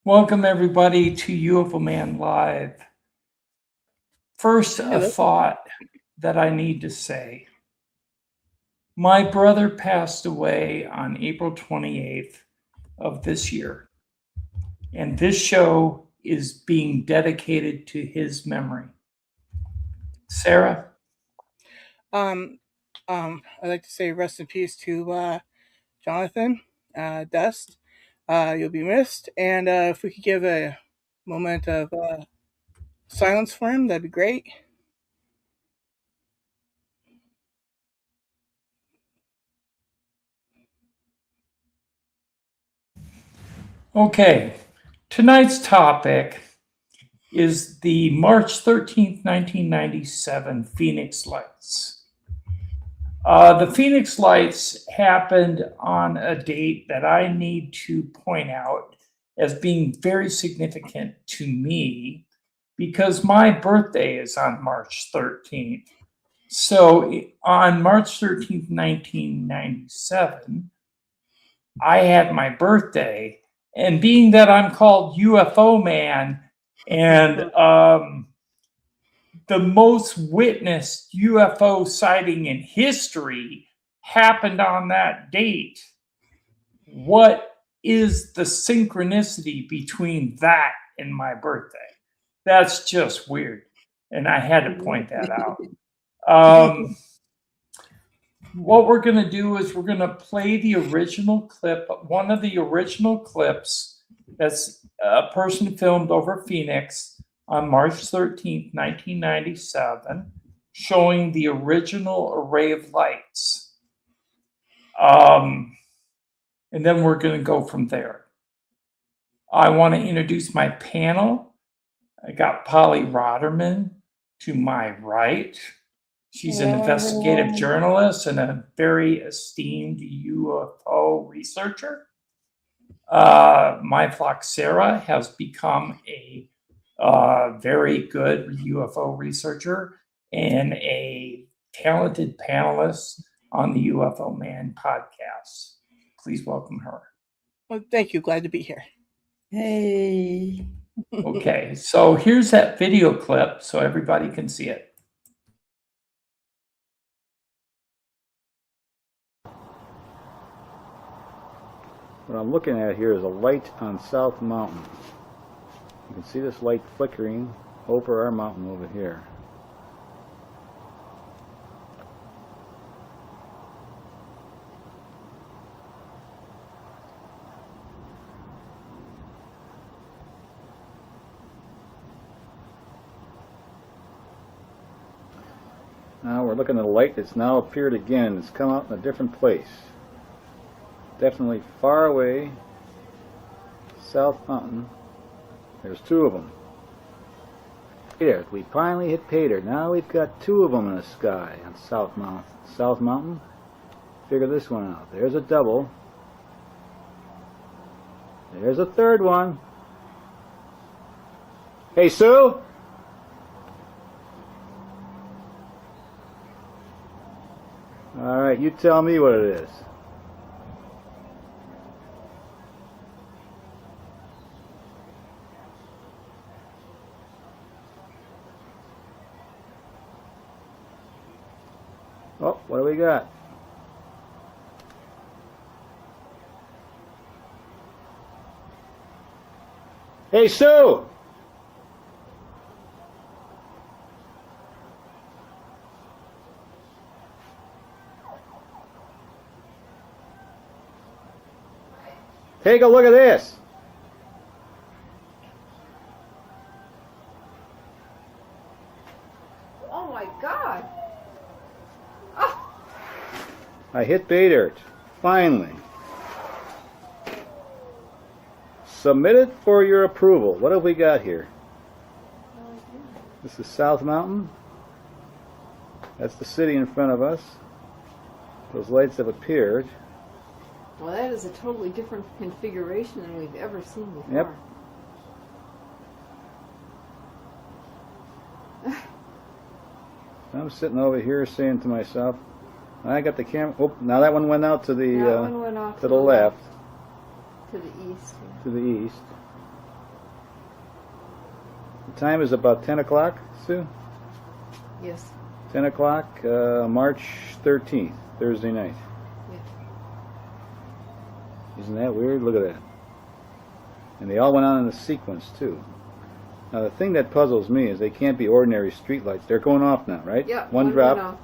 Welcome everybody to UFO Man Live. First, a Hello. thought that I need to say. My brother passed away on April 28th of this year, and this show is being dedicated to his memory. Sarah? I'd like to say rest in peace to Jonathan, Dust. You'll be missed, and if we could give a moment of silence for him, that'd be great. Okay, tonight's topic is the March 13th, 1997 Phoenix Lights. The Phoenix Lights happened on a date that I need to point out as being very significant to me because my birthday is on March 13th. So on March 13th, 1997, I had my birthday. And being that I'm called UFO Man and the most witnessed UFO sighting in history happened on that date. What is the synchronicity between that and my birthday? That's just weird. And I had to point that out. What we're going to do is we're going to play the original clip, one of the original clips that's a person filmed over Phoenix on March 13th, 1997, showing the original array of lights. And then we're going to go from there. I want to introduce my panel. I got Polly Rotterman to my right. She's an investigative journalist and a very esteemed UFO researcher. My flock Sarah has become a very good UFO researcher and a talented panelist on the UFO Man podcast. Please welcome her. Well, thank you. Glad to be here. Hey. Okay, so here's that video clip so everybody can see it. What I'm looking at here is a light on South Mountain. You can see this light flickering over our mountain over here. Now we're looking at a light that's now appeared again. It's come out in a different place. Definitely far away, South Mountain. There's two of them. Here, we finally hit pay dirt. Now we've got two of them in the sky on South Mountain. South Mountain. Figure this one out. There's a double. There's a third one. Hey, Sue? All right, you tell me what it is. Oh, what do we got? Hey, Sue! Take a look at this. Oh my God. I hit pay dirt. Finally. Submitted for your approval. What have we got here? This is South Mountain. That's the city in front of us. Those lights have appeared. Well, that is a totally different configuration than we've ever seen before. Yep. I'm sitting over here saying to myself, I got the camera. Oh, now that one went out to the That one went off to the left, to the east. to the east. The time is about 10 o'clock, Sue? Yes. 10 o'clock, March 13th, Thursday night. Yeah. Isn't that weird? Look at that. And they all went on in a sequence, too. Now, the thing that puzzles me is they can't be ordinary streetlights. They're going off now, right? Yeah. One drop. went off.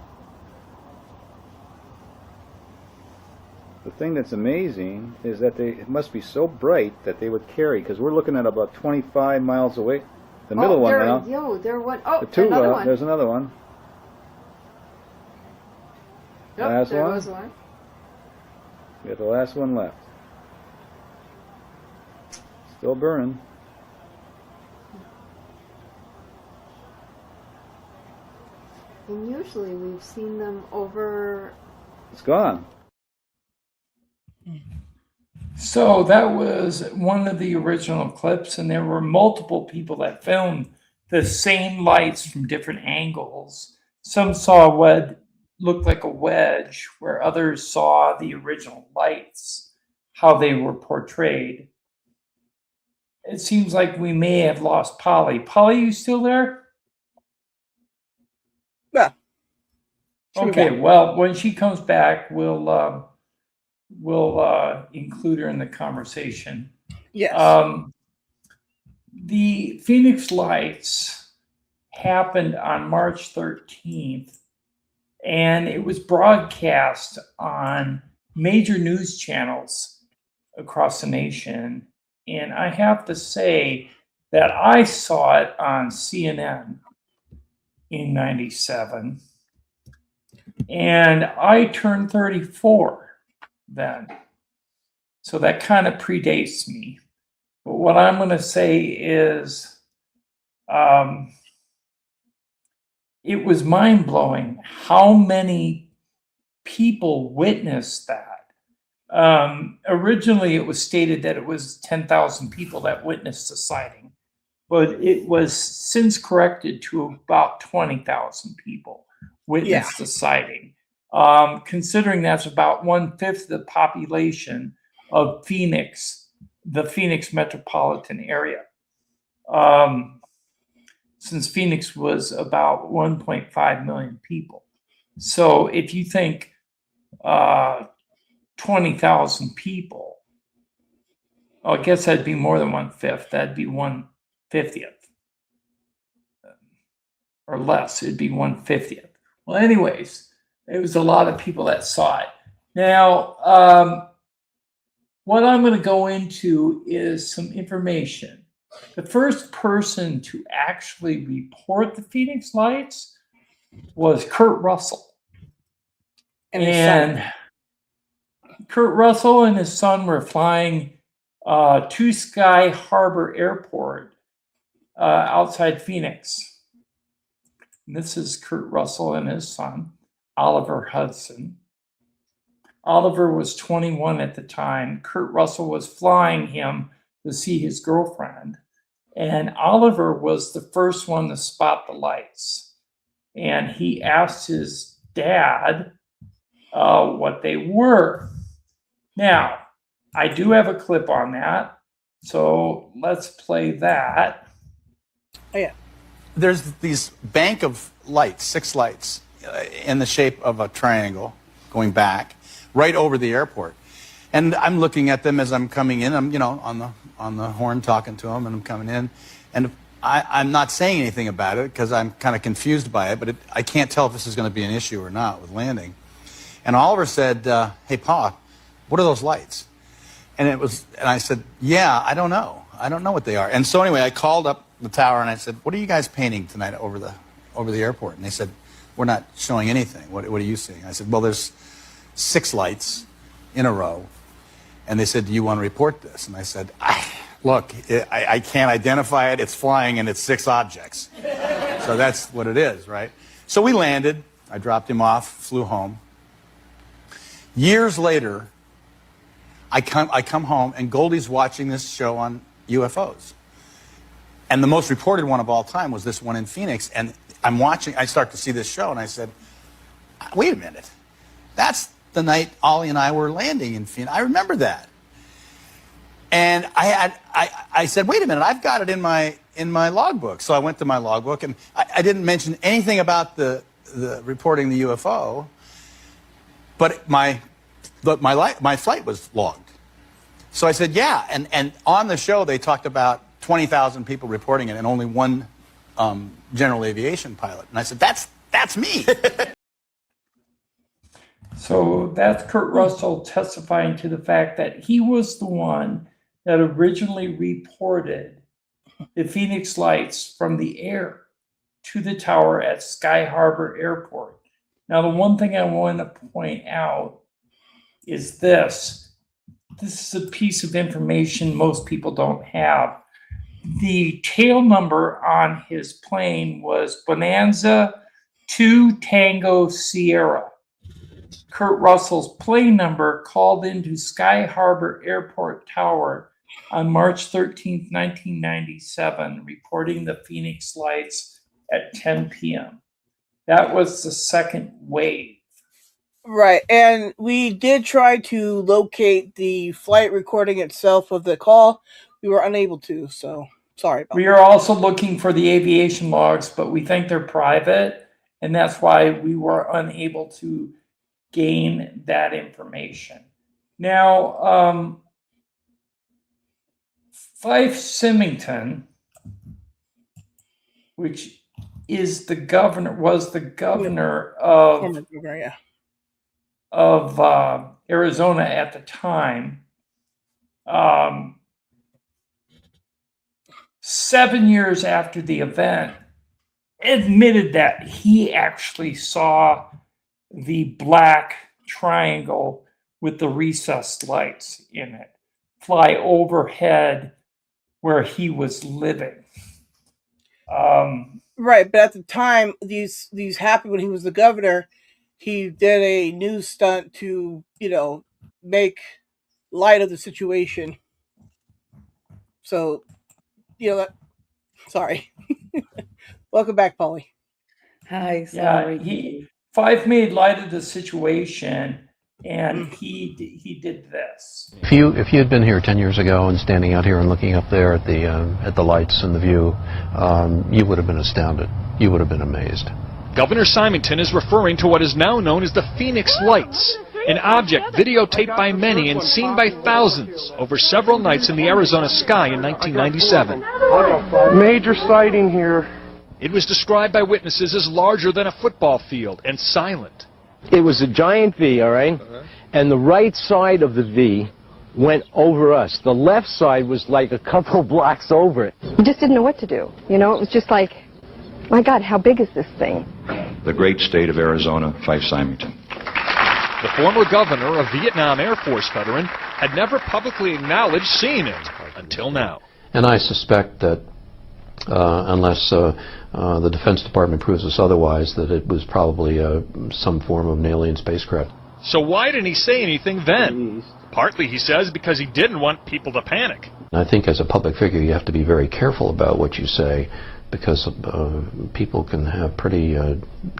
The thing that's amazing is that it must be so bright that they would carry, because we're looking at about 25 miles away. The middle one now. There one. Oh, The two, another one. there's another one. Yep, last there one? was one. We got the last one left. Still burning. And usually we've seen them over. It's gone. So that was one of the original clips, and there were multiple people that filmed the same lights from different angles. Some saw what looked like a wedge, where others saw the original lights, how they were portrayed. It seems like we may have lost Polly. Polly, you still there? Yeah. She'll be Okay, back. well, when she comes back, we'll include her in the conversation. Yes. The Phoenix Lights happened on March 13th, and it was broadcast on major news channels across the nation. And I have to say that I saw it on CNN in 97, and I turned 34 then. So that kind of predates me. But what I'm going to say is it was mind-blowing how many people witnessed that. Originally, it was stated that it was 10,000 people that witnessed the sighting, but it was since corrected to about 20,000 people witnessed the sighting. Considering that's about 1/5 of the population of Phoenix, the Phoenix metropolitan area. Since Phoenix was about 1.5 million people. So if you think 20,000 people, I guess that'd be more than 1/5. That'd be 1/50th. Or less, it'd be 1/50th. Well, anyways, it was a lot of people that saw it. Now, what I'm going to go into is some information. The first person to actually report the Phoenix Lights was Kurt Russell. And his son. Kurt Russell and his son were flying to Sky Harbor Airport outside Phoenix. And this is Kurt Russell and his son, Oliver Hudson. Oliver was 21 at the time. Kurt Russell was flying him to see his girlfriend. And Oliver was the first one to spot the lights. And he asked his dad what they were. Now, I do have a clip on that. So let's play that. Oh, yeah. There's these bank of lights, 6 lights, in the shape of a triangle going back right over the airport. And I'm looking at them as I'm coming in. I'm, on the horn talking to them, and I'm coming in. And I'm not saying anything about it because I'm kind of confused by it, but I can't tell if this is going to be an issue or not with landing. And Oliver said, hey, Pa, what are those lights? And I said, yeah, I don't know. I don't know what they are. And so anyway, I called up the tower and I said, what are you guys painting tonight over the airport? And they said, we're not showing anything. What are you seeing? I said, well, there's 6 lights in a row. And they said, do you want to report this? And I said, look, I can't identify it. It's flying and it's 6 objects. So that's what it is, right? So we landed. I dropped him off, flew home. Years later, I come home and Goldie's watching this show on UFOs. And the most reported one of all time was this one in Phoenix. And I start to see this show and I said, wait a minute. That's the night Ollie and I were landing in Phoenix. I remember that. And I said, wait a minute, I've got it in my logbook. So I went to my logbook, and I didn't mention anything about the reporting the UFO, but my flight was logged. So I said, yeah, and on the show they talked about 20,000 people reporting it and only one general aviation pilot. And I said, that's me. So that's Kurt Russell testifying to the fact that he was the one that originally reported the Phoenix lights from the air to the tower at Sky Harbor Airport. Now, the one thing I want to point out is this. This is a piece of information most people don't have. The tail number on his plane was Bonanza 2 Tango Sierra. Kurt Russell's plane number called into Sky Harbor Airport Tower on March 13, 1997, reporting the Phoenix lights at 10 p.m. That was the second wave. Right, and we did try to locate the flight recording itself of the call. We were unable to, so sorry about We are also looking for the aviation logs, but we think they're private, and that's why we were unable to gain that information. Now, Fife Symington, which is the governor, was the governor of Former governor, yeah. of Arizona at the time. 7 years after the event, admitted that he actually saw the black triangle with the recessed lights in it fly overhead where he was living. Right, but at the time these happened when he was the governor. He did a news stunt to, make light of the situation. So, sorry. Welcome back, Polly. Hi, Yeah, sorry. Fife made light of the situation, and he did this. If you had been here 10 years ago and standing out here and looking up there at the lights and the view, you would have been astounded. You would have been amazed. Governor Symington is referring to what is now known as the Phoenix Lights, an object videotaped by many and seen by thousands over several nights in the Arizona sky in 1997. Major sighting here. It was described by witnesses as larger than a football field and silent. It was a giant V, all right? And the right side of the V went over us. The left side was like a couple blocks over it. You just didn't know what to do. It was just like, my God, how big is this thing? The great state of Arizona, Fife Symington. The former governor, a Vietnam Air Force veteran, had never publicly acknowledged seeing it until now. And I suspect that unless the Defense Department proves us otherwise, that it was probably some form of an alien spacecraft. So why didn't he say anything then? Partly, he says, because he didn't want people to panic. I think as a public figure you have to be very careful about what you say, because people can have pretty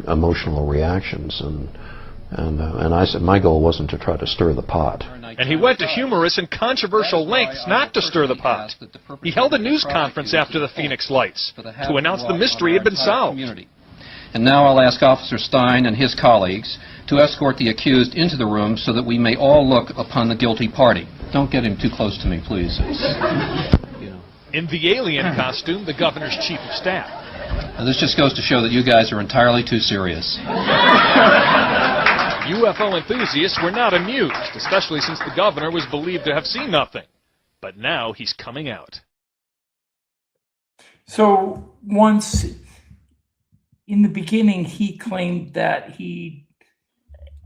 emotional reactions, and I said my goal wasn't to try to stir the pot. And he went to humorous and controversial lengths not to stir the pot. He held a news conference after the Phoenix Lights to announce the mystery had been solved. And now I'll ask Officer Stein and his colleagues to escort the accused into the room so that we may all look upon the guilty party. Don't get him too close to me, please. In the alien costume, the governor's chief of staff. Now, this just goes to show that you guys are entirely too serious. UFO enthusiasts were not amused, especially since the governor was believed to have seen nothing. But now he's coming out. So once in the beginning, he claimed that he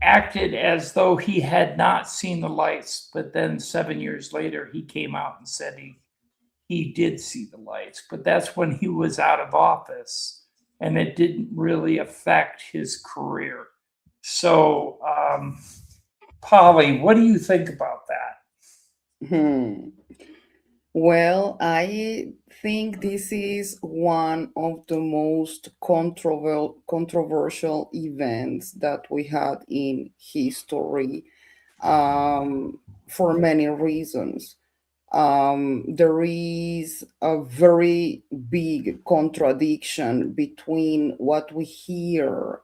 acted as though he had not seen the lights, but then 7 years later, he came out and said he did see the lights, but that's when he was out of office, and it didn't really affect his career. So, Polly, what do you think about that? Well, I think this is one of the most controversial events that we had in history, for many reasons. There is a very big contradiction between what we hear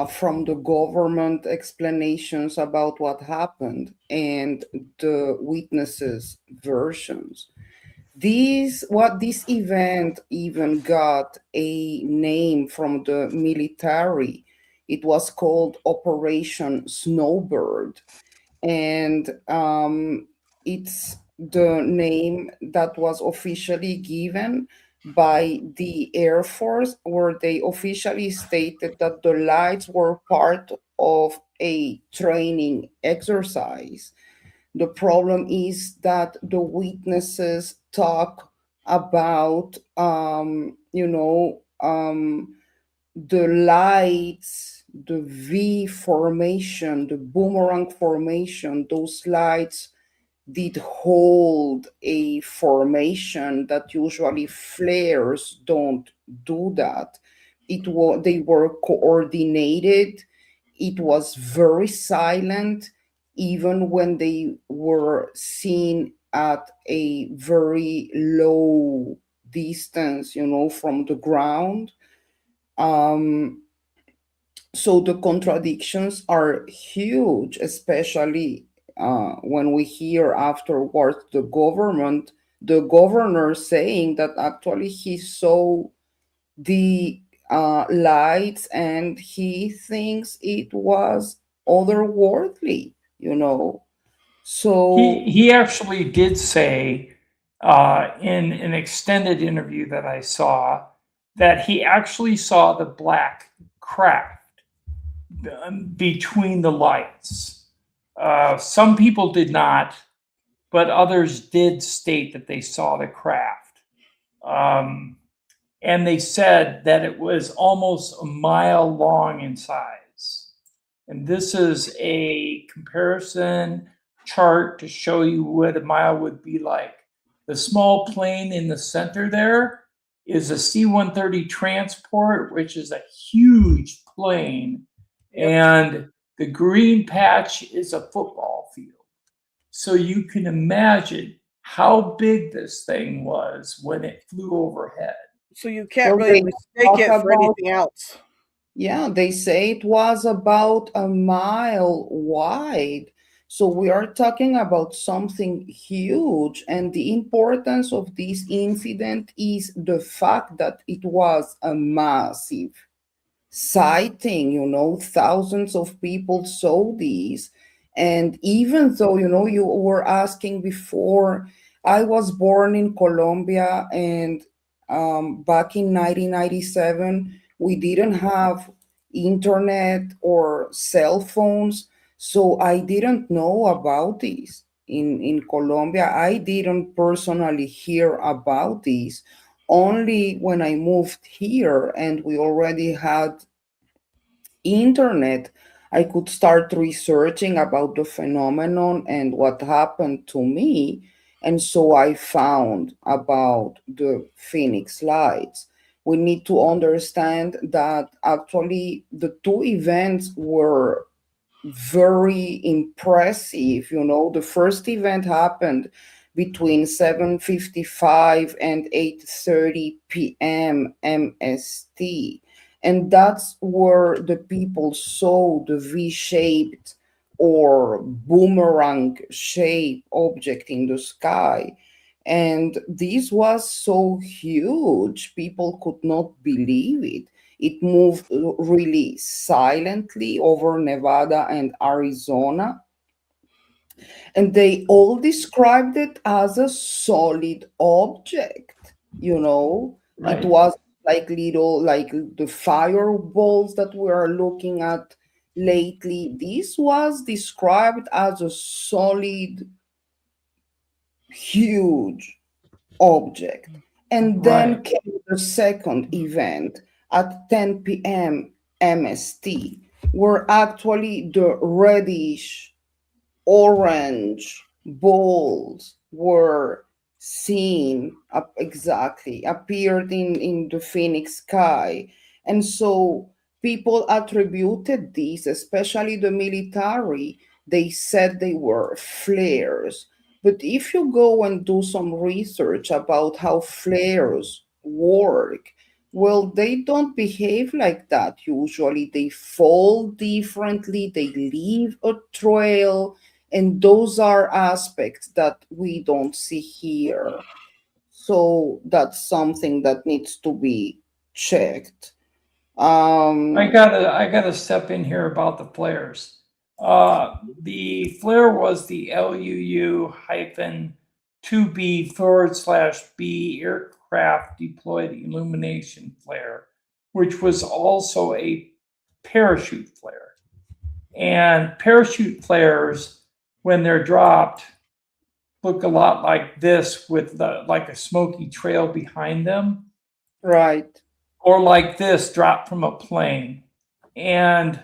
from the government explanations about what happened and the witnesses' versions. This event even got a name from the military. It was called Operation Snowbird, and it's the name that was officially given by the Air Force, where they officially stated that the lights were part of a training exercise. The problem is that the witnesses talk about, the lights, the V formation, the boomerang formation. Those lights did hold a formation that usually flares don't do that. They were coordinated. It was very silent, even when they were seen at a very low distance, from the ground. So the contradictions are huge, especially when we hear afterwards the governor saying that actually he saw the lights and he thinks it was otherworldly, So He actually did say in an extended interview that I saw that he actually saw the black craft between the lights. Some people did not, but others did state that they saw the craft. And they said that it was almost a mile long in size. And this is a comparison chart to show you what a mile would be like. The small plane in the center there is a C-130 transport, which is a huge plane. And the green patch is a football field. So you can imagine how big this thing was when it flew overhead. So you can't really mistake it for anything else. Yeah, they say it was about a mile wide. So we are talking about something huge. And the importance of this incident is the fact that it was a massive sighting, thousands of people saw these. And even though, you were asking before, I was born in Colombia, and back in 1997, we didn't have internet or cell phones, so I didn't know about this. In Colombia, I didn't personally hear about this. Only when I moved here and we already had internet, I could start researching about the phenomenon and what happened to me. And so I found about the Phoenix Lights. We need to understand that actually the two events were very impressive. The first event happened between 7:55 and 8:30 p.m. MST. And that's where the people saw the V-shaped or boomerang-shaped object in the sky. And this was so huge, people could not believe it. It moved really silently over Nevada and Arizona. And they all described it as a solid object, Right. It was like the fireballs that we are looking at lately. This was described as a solid, huge object. And then came the second event at 10 p.m. MST, where actually the reddish orange balls were seen appeared in the Phoenix sky. And so people attributed these, especially the military. They said they were flares. But if you go and do some research about how flares work, well, they don't behave like that usually. They fall differently, they leave a trail, and those are aspects that we don't see here. So that's something that needs to be checked. I gotta step in here about the flares. The flare was the LUU-2B/B aircraft deployed illumination flare, which was also a parachute flare. And parachute flares, when they're dropped, look a lot like this with like a smoky trail behind them. Right. Or like this dropped from a plane. And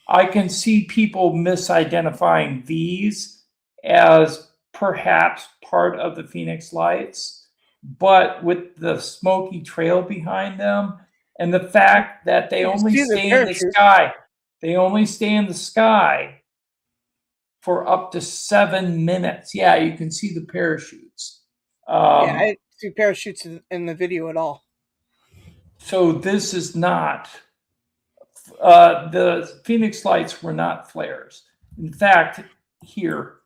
I can see people misidentifying these as perhaps part of the Phoenix Lights, but with the smoky trail behind them and the fact that they only stay in the sky, for up to 7 minutes. Yeah, you can see the parachutes. Yeah, I see parachutes in the video at all. So this is not, the Phoenix Lights were not flares. In fact, here,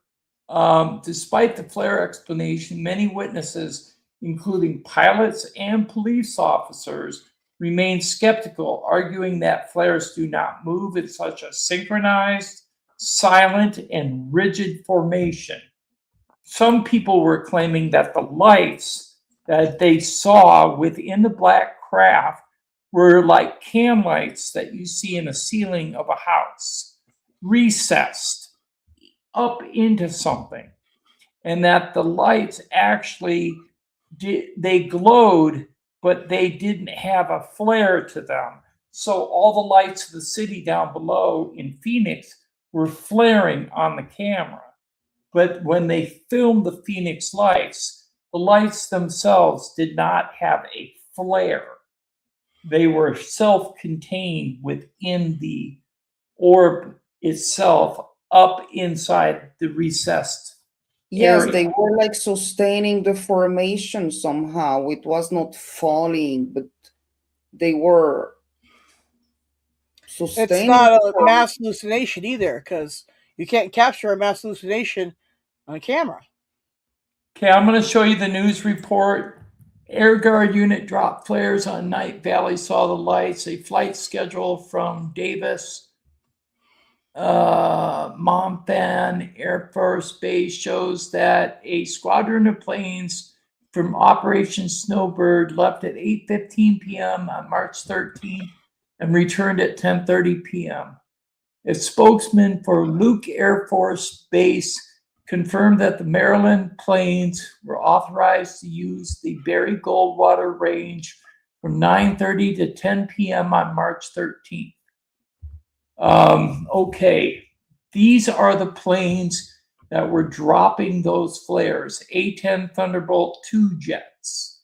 despite the flare explanation, many witnesses, including pilots and police officers, remain skeptical, arguing that flares do not move in such a synchronized, silent, and rigid formation. Some people were claiming that the lights that they saw within the black craft were like cam lights that you see in a ceiling of a house, recessed up into something, and that the lights actually they glowed, but they didn't have a flare to them. So all the lights of the city down below in Phoenix were flaring on the camera. But when they filmed the Phoenix Lights, the lights themselves did not have a flare. They were self-contained within the orb itself, up inside the recessed Yes, area. they were like sustaining the formation somehow. It was not falling, but they were sustaining. It's not a mass hallucination either, because you can't capture a mass hallucination on camera. Okay, I'm going to show you the news report. Air Guard unit dropped flares on Night Valley, saw the lights. A flight schedule from Davis Monthan Air Force Base shows that a squadron of planes from Operation Snowbird left at 8:15 p.m. on March 13th and returned at 10:30 p.m. A spokesman for Luke Air Force Base confirmed that the Maryland planes were authorized to use the Barry Goldwater range from 9:30 to 10 p.m. on March 13th. Okay, these are the planes that were dropping those flares, A-10 Thunderbolt II jets.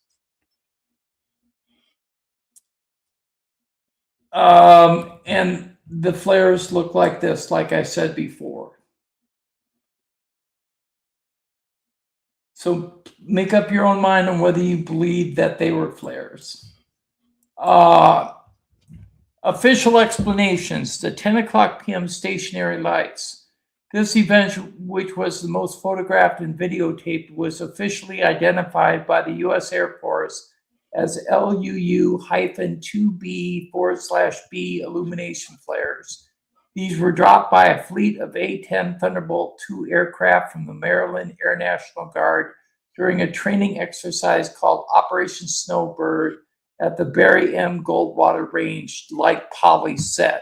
And the flares look like this, like I said before. So make up your own mind on whether you believe that they were flares. Official explanations, the 10 o'clock p.m. stationary lights. This event, which was the most photographed and videotaped, was officially identified by the U.S. Air Force as LUU-2B/B illumination flares. These were dropped by a fleet of A-10 Thunderbolt II aircraft from the Maryland Air National Guard during a training exercise called Operation Snowbird at the Barry M. Goldwater Range, like Polly said.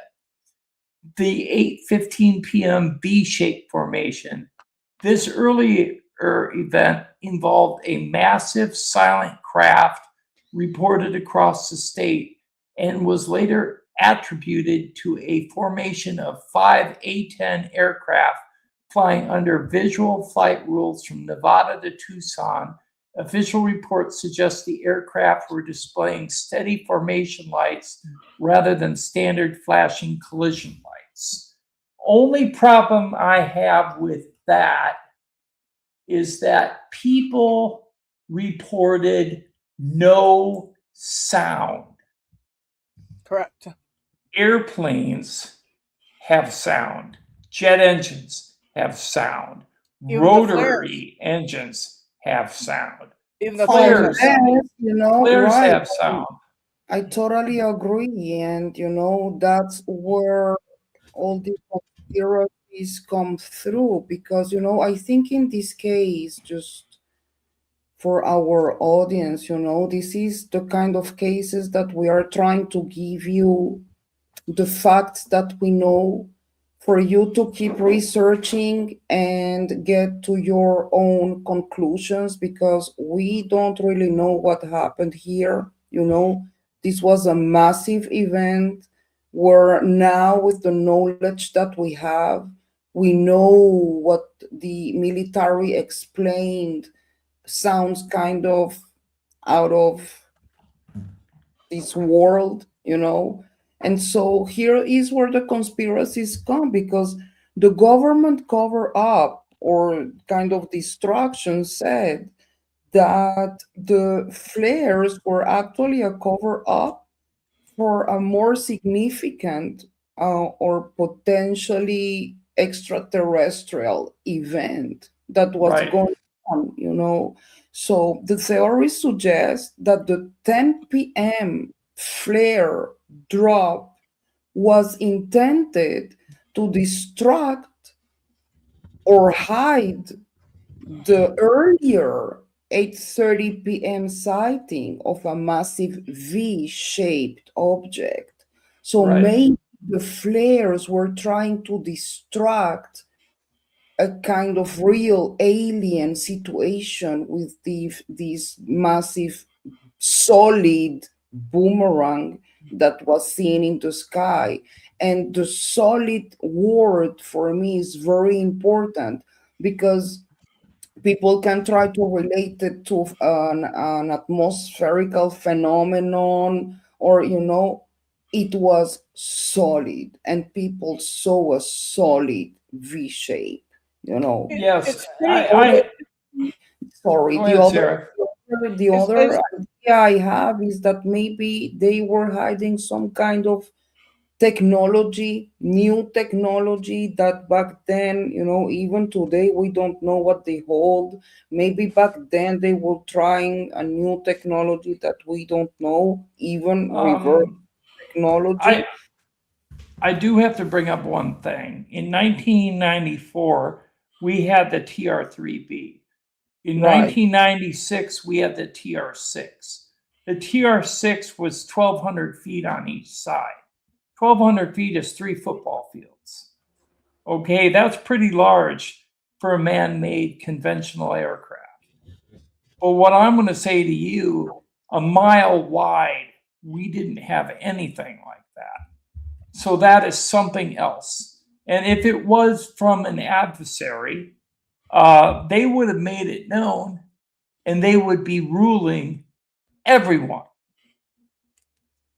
The 8:15 p.m. V-shaped formation. This earlier event involved a massive silent craft reported across the state and was later attributed to a formation of 5 A-10 aircraft flying under visual flight rules from Nevada to Tucson. Official reports suggest the aircraft were displaying steady formation lights rather than standard flashing collision lights. Only problem I have with that is that people reported no sound. Correct. Airplanes have sound. Jet engines have sound. Even the Rotary engines have sound. Even the Flares, Yes, flares right. have sound. I totally agree. And, that's where all the conspiracies come through because, I think in this case, just for our audience, this is the kind of cases that we are trying to give you the facts that we know for you to keep researching and get to your own conclusions because we don't really know what happened here. This was a massive event where now, with the knowledge that we know what the military explained sounds kind of out of this world. And so here is where the conspiracies come because the government cover up or kind of distraction said that the flares were actually a cover up for a more significant or potentially extraterrestrial event that was Right. going on. So the theory suggests that the 10 p.m. flare drop was intended to distract or hide the earlier 8:30 p.m. sighting of a massive V-shaped object. So Right. maybe the flares were trying to distract a kind of real alien situation with this massive solid boomerang that was seen in the sky. And the solid word for me is very important because people can try to relate it to an atmospherical phenomenon or it was solid and people saw a solid V shape. Yes. It's pretty. Sorry, Go the ahead, other Sarah. the other idea I have is that maybe they were hiding some kind of technology, new technology that back then, even today we don't know what they hold. Maybe back then they were trying a new technology that we don't know, even reverse technology. I do have to bring up one thing. In 1994, we had the TR-3B. In Right. 1996, we had the TR-6. The TR-6 was 1,200 feet on each side. 1,200 feet is 3 football fields. Okay, that's pretty large for a man-made conventional aircraft. But what I'm going to say to you, a mile wide, we didn't have anything like that. So that is something else. And if it was from an adversary, they would have made it known and they would be ruling everyone.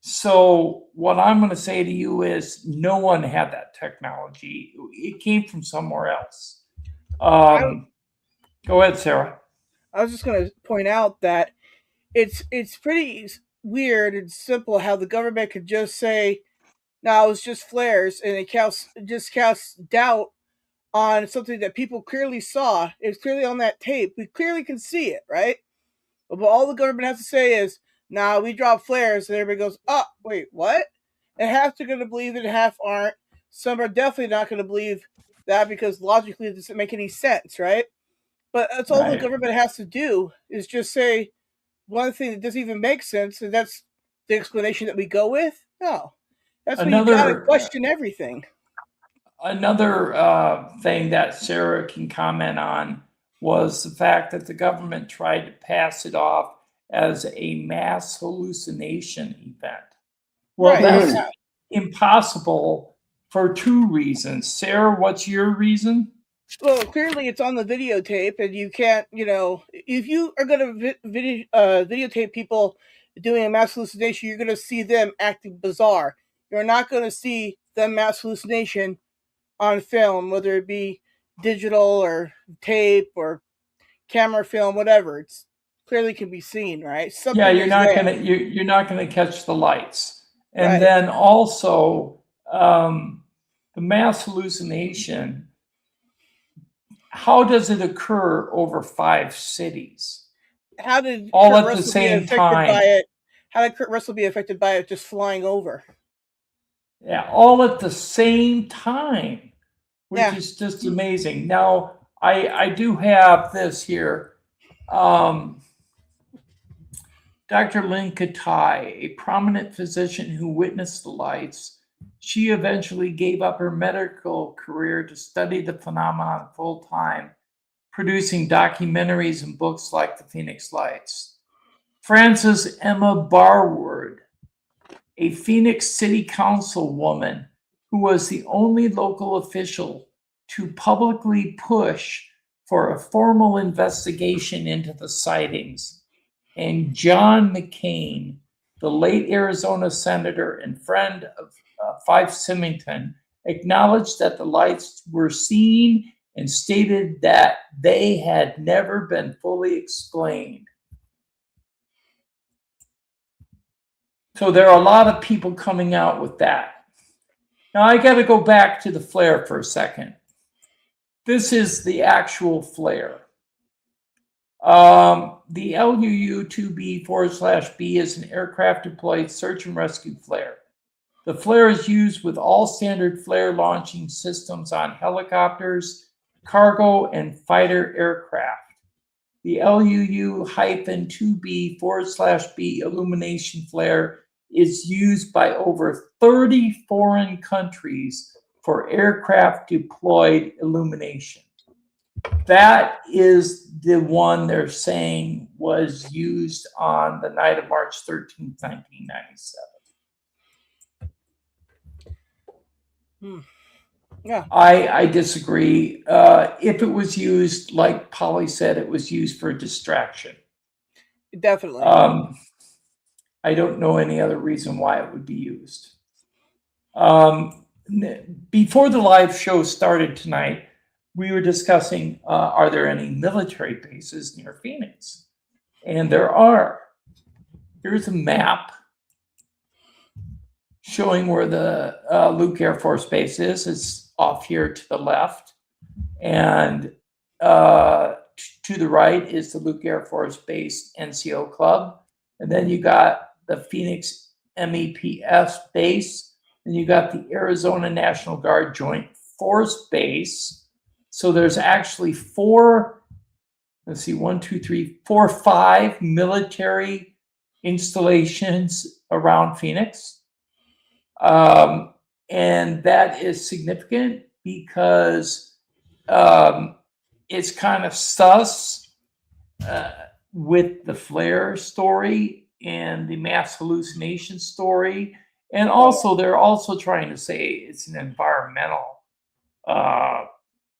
So what I'm going to say to you is no one had that technology. It came from somewhere else. Go ahead, Sarah. I was just going to point out that it's pretty weird and simple how the government could just say, "No, it's just flares," and it just casts doubt on something that people clearly saw. It's clearly on that tape. We clearly can see it, right? But all the government has to say is, "Nah, we dropped flares," and everybody goes, "Oh, wait, what?" And half are going to believe it, and half aren't. Some are definitely not going to believe that because logically it doesn't make any sense, right? But that's all the Right. government has to do is just say one thing that doesn't even make sense, and that's the explanation that we go with. No, that's when you got to Another question everything. another thing that Sarah can comment on was the fact that the government tried to pass it off as a mass hallucination event. Well, Right. that's impossible for 2 reasons. Sarah, what's your reason? Well, clearly it's on the videotape, and you can't, if you are going to videotape people doing a mass hallucination, you're going to see them acting bizarre. You're not going to see them mass hallucination on film, whether it be digital or tape or camera film, whatever. It's clearly can be seen, right? Something Yeah, you're is not there. you're not gonna catch the lights. And Right. then also the mass hallucination. How does it occur over 5 cities? How did All Kurt at the Russell be same affected time. by it? How did Kurt Russell be affected by it just flying over? Yeah, all at the same time, which Yeah. is just amazing. Now, I do have this here. Dr. Lynn Katai, a prominent physician who witnessed the lights, she eventually gave up her medical career to study the phenomenon full time, producing documentaries and books like The Phoenix Lights. Frances Emma Barward, a Phoenix City Council woman who was the only local official to publicly push for a formal investigation into the sightings, and John McCain, the late Arizona senator and friend of Fife Symington, acknowledged that the lights were seen and stated that they had never been fully explained. So there are a lot of people coming out with that. Now I got to go back to the flare for a second. This is the actual flare. The LUU-2B/B is an aircraft-deployed search and rescue flare. The flare is used with all standard flare launching systems on helicopters, cargo, and fighter aircraft. The LUU-2B/B illumination flare is used by over 30 foreign countries for aircraft deployed illumination. That is the one they're saying was used on the night of March 13th, 1997. Yeah. I disagree. If it was used, like Polly said, it was used for distraction. Definitely. I don't know any other reason why it would be used. Before the live show started tonight, we were discussing, are there any military bases near Phoenix? And there are. Here's a map showing where the Luke Air Force Base is. It's off here to the left. And to the right is the Luke Air Force Base NCO Club. And then you got the Phoenix MEPS base. And you got the Arizona National Guard Joint Force Base. So there's actually 5 military installations around Phoenix. And that is significant because it's kind of sus with the flare story and the mass hallucination story. And also, they're also trying to say it's an environmental,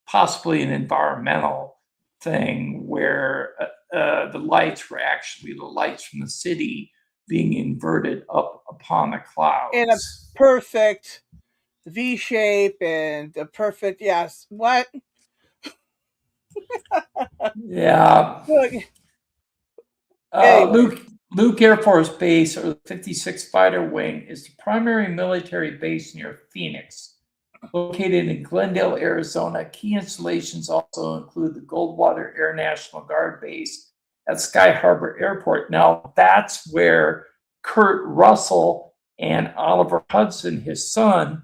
possibly an environmental thing where the lights were actually the lights from the city being inverted up upon the clouds. In a perfect V shape and a perfect, yes. What? Yeah. Luke Air Force Base, or the 56th Fighter Wing, is the primary military base near Phoenix. Located in Glendale, Arizona, key installations also include the Goldwater Air National Guard Base at Sky Harbor Airport. Now, that's where Kurt Russell and Oliver Hudson, his son,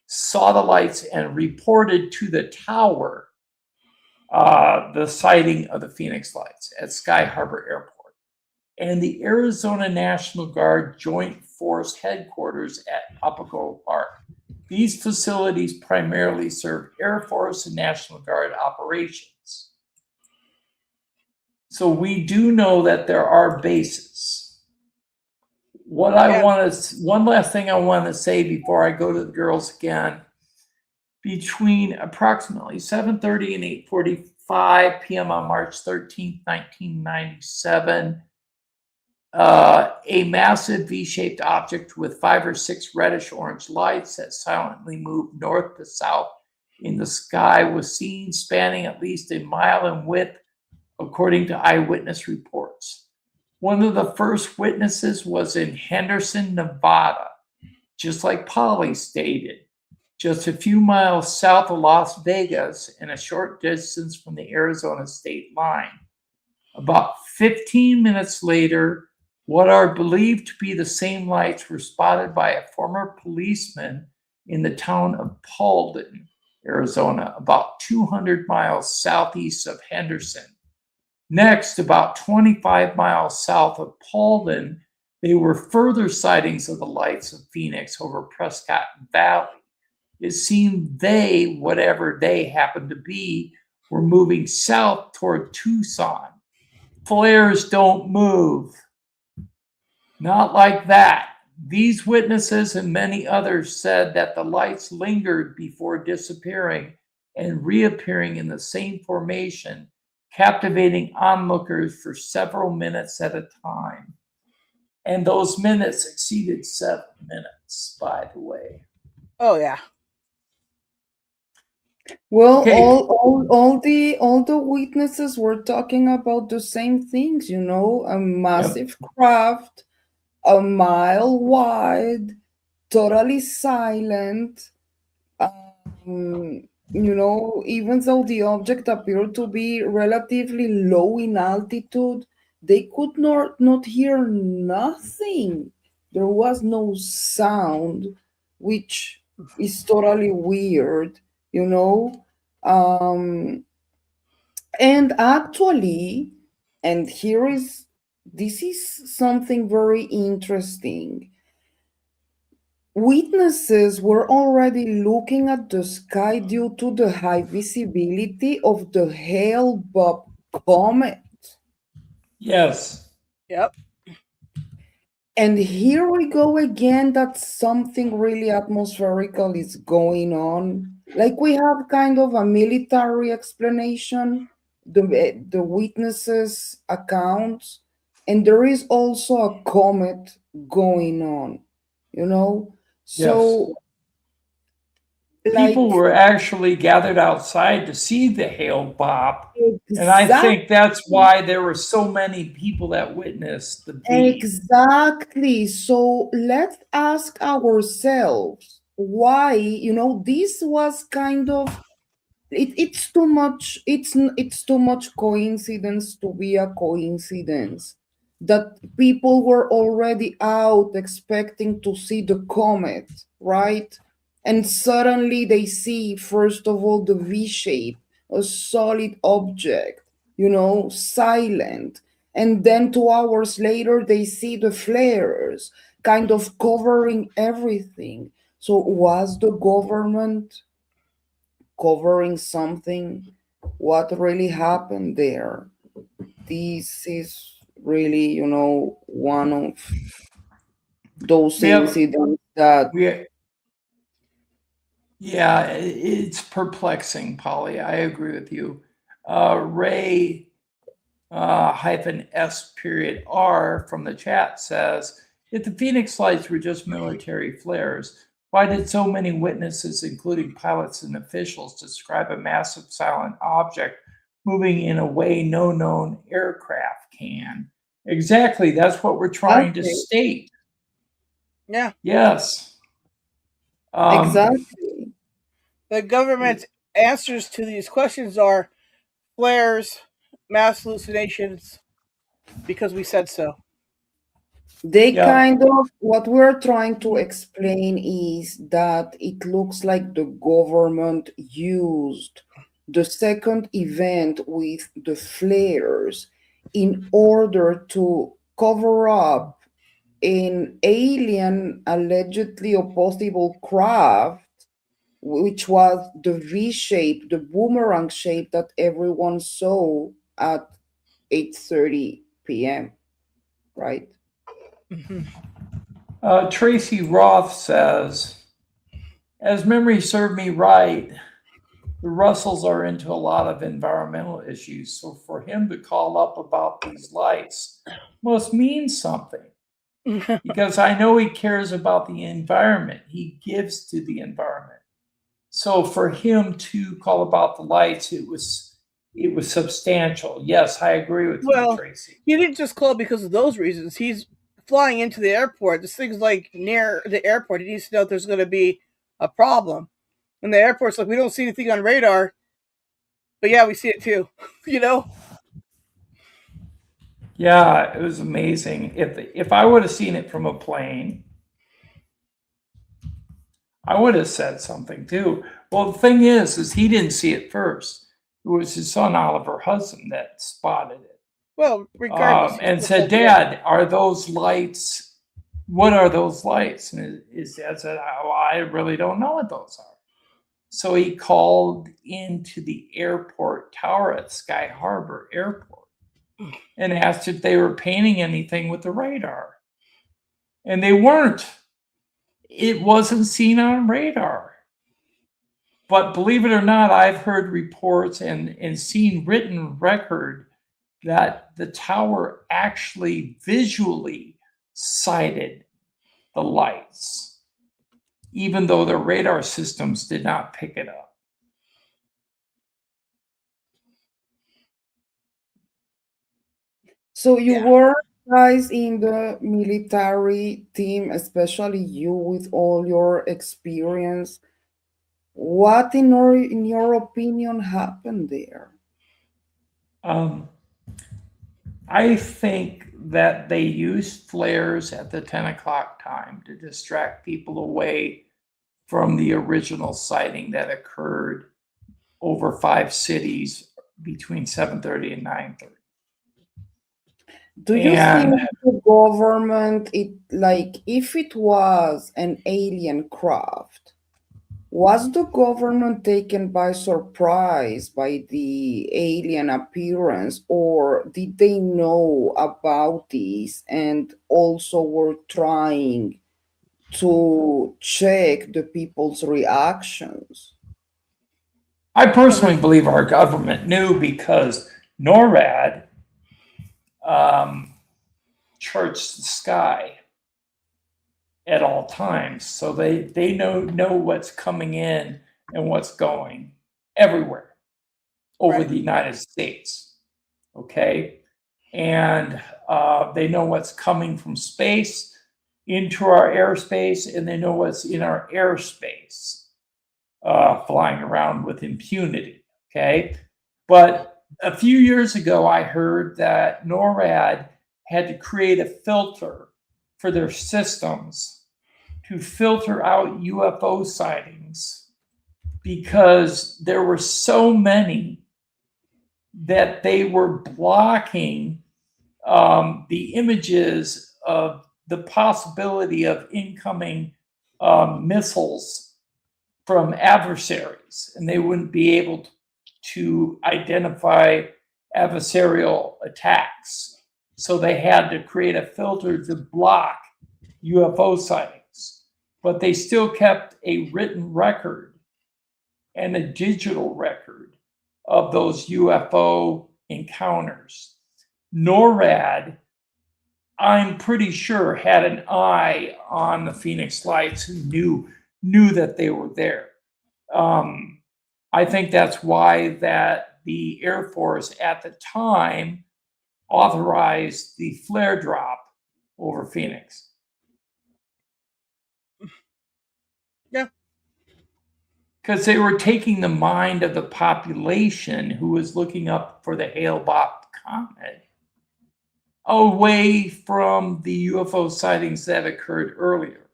saw the lights and reported to the tower the sighting of the Phoenix lights at Sky Harbor Airport. And the Arizona National Guard Joint Force Headquarters at Apago Park. These facilities primarily serve Air Force and National Guard operations. So we do know that there are bases. One last thing I want to say before I go to the girls again. Between approximately 7:30 and 8:45 p.m. on March 13th, 1997, a massive V-shaped object with 5 or 6 reddish-orange lights that silently moved north to south in the sky was seen, spanning at least a mile in width according to eyewitness reports. One of the first witnesses was in Henderson, Nevada, just like Polly stated, just a few miles south of Las Vegas and a short distance from the Arizona state line. About 15 minutes later, what are believed to be the same lights were spotted by a former policeman in the town of Paulden, Arizona, about 200 miles southeast of Henderson. Next, about 25 miles south of Paulden, they were further sightings of the lights of Phoenix over Prescott Valley. It seemed they, whatever they happened to be, were moving south toward Tucson. Flares don't move. Not like that. These witnesses and many others said that the lights lingered before disappearing and reappearing in the same formation, captivating onlookers for several minutes at a time. And those minutes exceeded 7 minutes, by the way. Oh yeah. Well, Okay. all the witnesses were talking about the same things, you know, a massive craft, a mile wide, totally silent. You know, even though the object appeared to be relatively low in altitude, they could not hear nothing. There was no sound, which is totally weird, you know. And actually, and this is something very interesting. Witnesses were already looking at the sky due to the high visibility of the Hale-Bopp comet. Yes. Yep. And here we go again, that something really atmospherical is going on. Like we have kind of a military explanation, the witnesses' accounts, and there is also a comet going on, you know? So, People were actually gathered outside to see the Hale-Bopp. And I think that's why there were so many people that witnessed the beam. Exactly. So let's ask ourselves why, you know, this was kind of it's too much, it's too much coincidence to be a coincidence that people were already out expecting to see the comet, right? And suddenly they see, first of all, the V shape, a solid object, you know, silent. And then 2 hours later, they see the flares kind of covering everything. So was the government covering something? What really happened there? This is really, you know, one of those incidents that... Yeah, it's perplexing, Polly. I agree with you. Ray -S.R from the chat says, if the Phoenix lights were just military flares, why did so many witnesses, including pilots and officials, describe a massive silent object moving in a way no known aircraft can? Exactly. That's what we're trying to state. Yeah. Yes. Exactly. The government's answers to these questions are flares, mass hallucinations, because we said so. They kind of, what we're trying to explain is that it looks like the government used the second event with the flares in order to cover up an alien, allegedly a possible craft, which was the V shape, the boomerang shape that everyone saw at 8:30 p.m., right? Tracy Roth says, as memory served me right, the Russells are into a lot of environmental issues. So for him to call up about these lights must mean something. Because I know he cares about the environment. He gives to the environment. So for him to call about the lights, it was it was substantial. Yes, I agree with you, Well, Tracy. he didn't just call because of those reasons. He's flying into the airport. This thing's like near the airport. He needs to know if there's going to be a problem. And the airport's like, we don't see anything on radar, but yeah, we see it too. You know? Yeah, it was amazing. If I would have seen it from a plane, I would have said something too. Well, the thing is he didn't see it first. It was his son Oliver Hudson that spotted it. Well, regardless. And said, "Dad, are those lights? What are those lights?" And his dad said, "Oh, I really don't know what those are." So he called into the airport tower at Sky Harbor Airport and asked if they were painting anything with the radar. And they weren't. It wasn't seen on radar. But believe it or not, I've heard reports and seen written record that the tower actually visually sighted the lights, even though the radar systems did not pick it up. So you were guys in the military team, especially you with all your experience. What, in your opinion, happened there? I think that they used flares at the 10 o'clock time to distract people away from the original sighting that occurred over 5 cities between 7:30 and 9:30. Do you think the government, if it was an alien craft, was the government taken by surprise by the alien appearance, or did they know about this and also were trying to check the people's reactions? I personally believe our government knew because NORAD charts the sky at all times, so they know what's coming in and what's going everywhere over the United States. Okay, and they know what's coming from space into our airspace, and they know what's in our airspace, flying around with impunity. Okay, but a few years ago, I heard that NORAD had to create a filter for their systems to filter out UFO sightings because there were so many that they were blocking the images of the possibility of incoming missiles from adversaries, and they wouldn't be able to identify adversarial attacks. So they had to create a filter to block UFO sightings, but they still kept a written record and a digital record of those UFO encounters. NORAD, I'm pretty sure, had an eye on the Phoenix Lights and knew that they were there. I think that's why that the Air Force at the time authorized the flare drop over Phoenix. Yeah. Because they were taking the mind of the population who was looking up for the Hale-Bopp comet away from the UFO sightings that occurred earlier.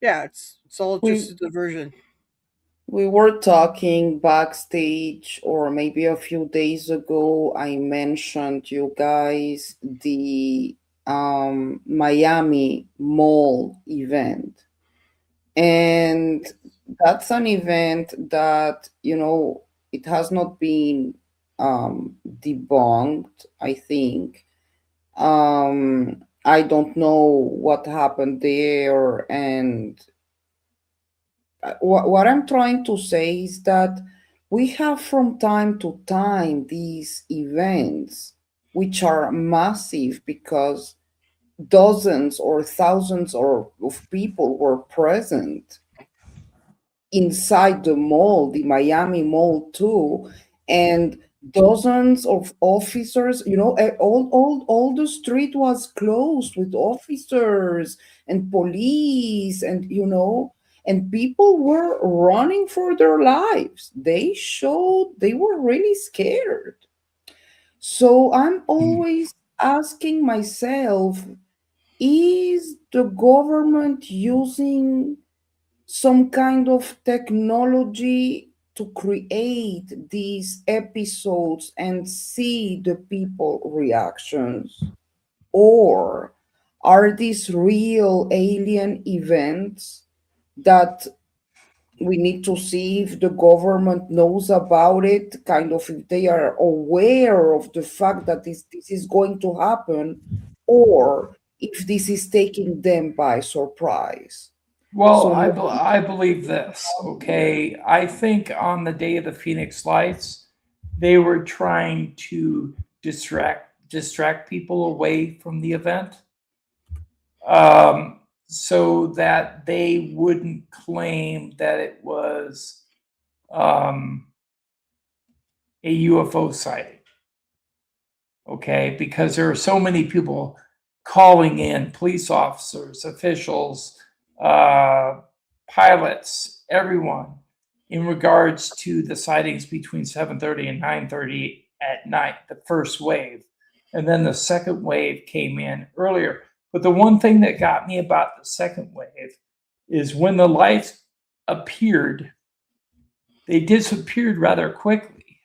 Yeah, it's all just a diversion. We were talking backstage, or maybe a few days ago, I mentioned you guys the Miami Mall event. And that's an event that, it has not been debunked, I think. I don't know what happened there, and what I'm trying to say is that we have from time to time these events which are massive because dozens or thousands of people were present inside the mall, the Miami Mall too, and dozens of officers, all the street was closed with officers and police, and and people were running for their lives. They were really scared. So I'm always asking myself, is the government using some kind of technology to create these episodes and see the people reactions? Or are these real alien events that we need to see if the government knows about it, kind of if they are aware of the fact that this is going to happen, or if this is taking them by surprise? Well, So I believe this, okay? I think on the day of the Phoenix Lights, they were trying to distract people away from the event, so that they wouldn't claim that it was a UFO sighting, okay? Because there are so many people calling in, police officers, officials, pilots, everyone, in regards to the sightings between 7:30 and 9:30 at night, the first wave. And then the second wave came in earlier. But the one thing that got me about the second wave is when the lights appeared, they disappeared rather quickly.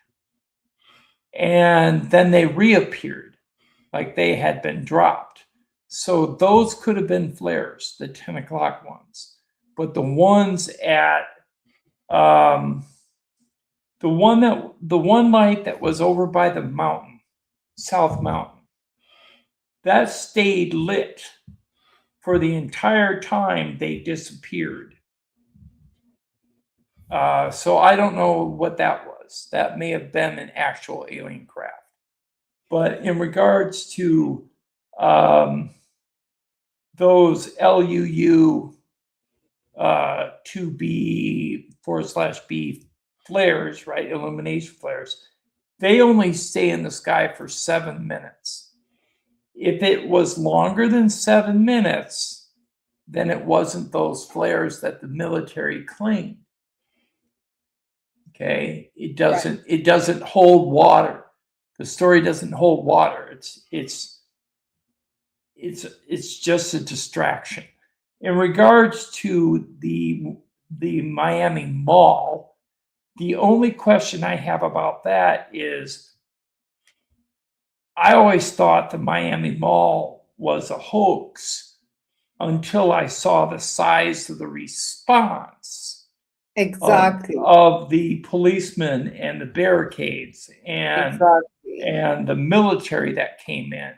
And then they reappeared like they had been dropped. So those could have been flares, the 10 o'clock ones. But the ones at the one light that was over by the mountain, South Mountain, that stayed lit for the entire time they disappeared. So I don't know what that was. That may have been an actual alien craft. But in regards to those LUU 2B/B flares, right, illumination flares, they only stay in the sky for 7 minutes. If it was longer than 7 minutes, then it wasn't those flares that the military claimed. Okay, it doesn't hold water. The story doesn't hold water. It's just a distraction. In regards to the Miami Mall, the only question I have about that is, I always thought the Miami Mall was a hoax until I saw the size of the response exactly of the policemen and the barricades and exactly. and the military that came in.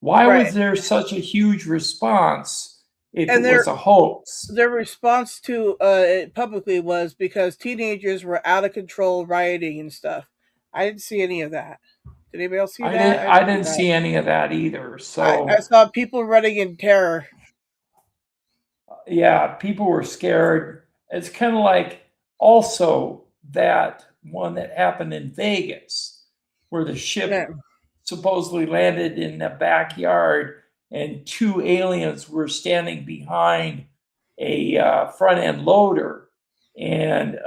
Why Right. was there such a huge response if And it was a hoax? Their response to it publicly was because teenagers were out of control rioting and stuff. I didn't see any of that. Did anybody else see that? I didn't see any of that either. So I saw people running in terror. yeah, people were scared. It's kind of like also that one that happened in Vegas where the ship Yeah. supposedly landed in the backyard and 2 aliens were standing behind a front end loader, and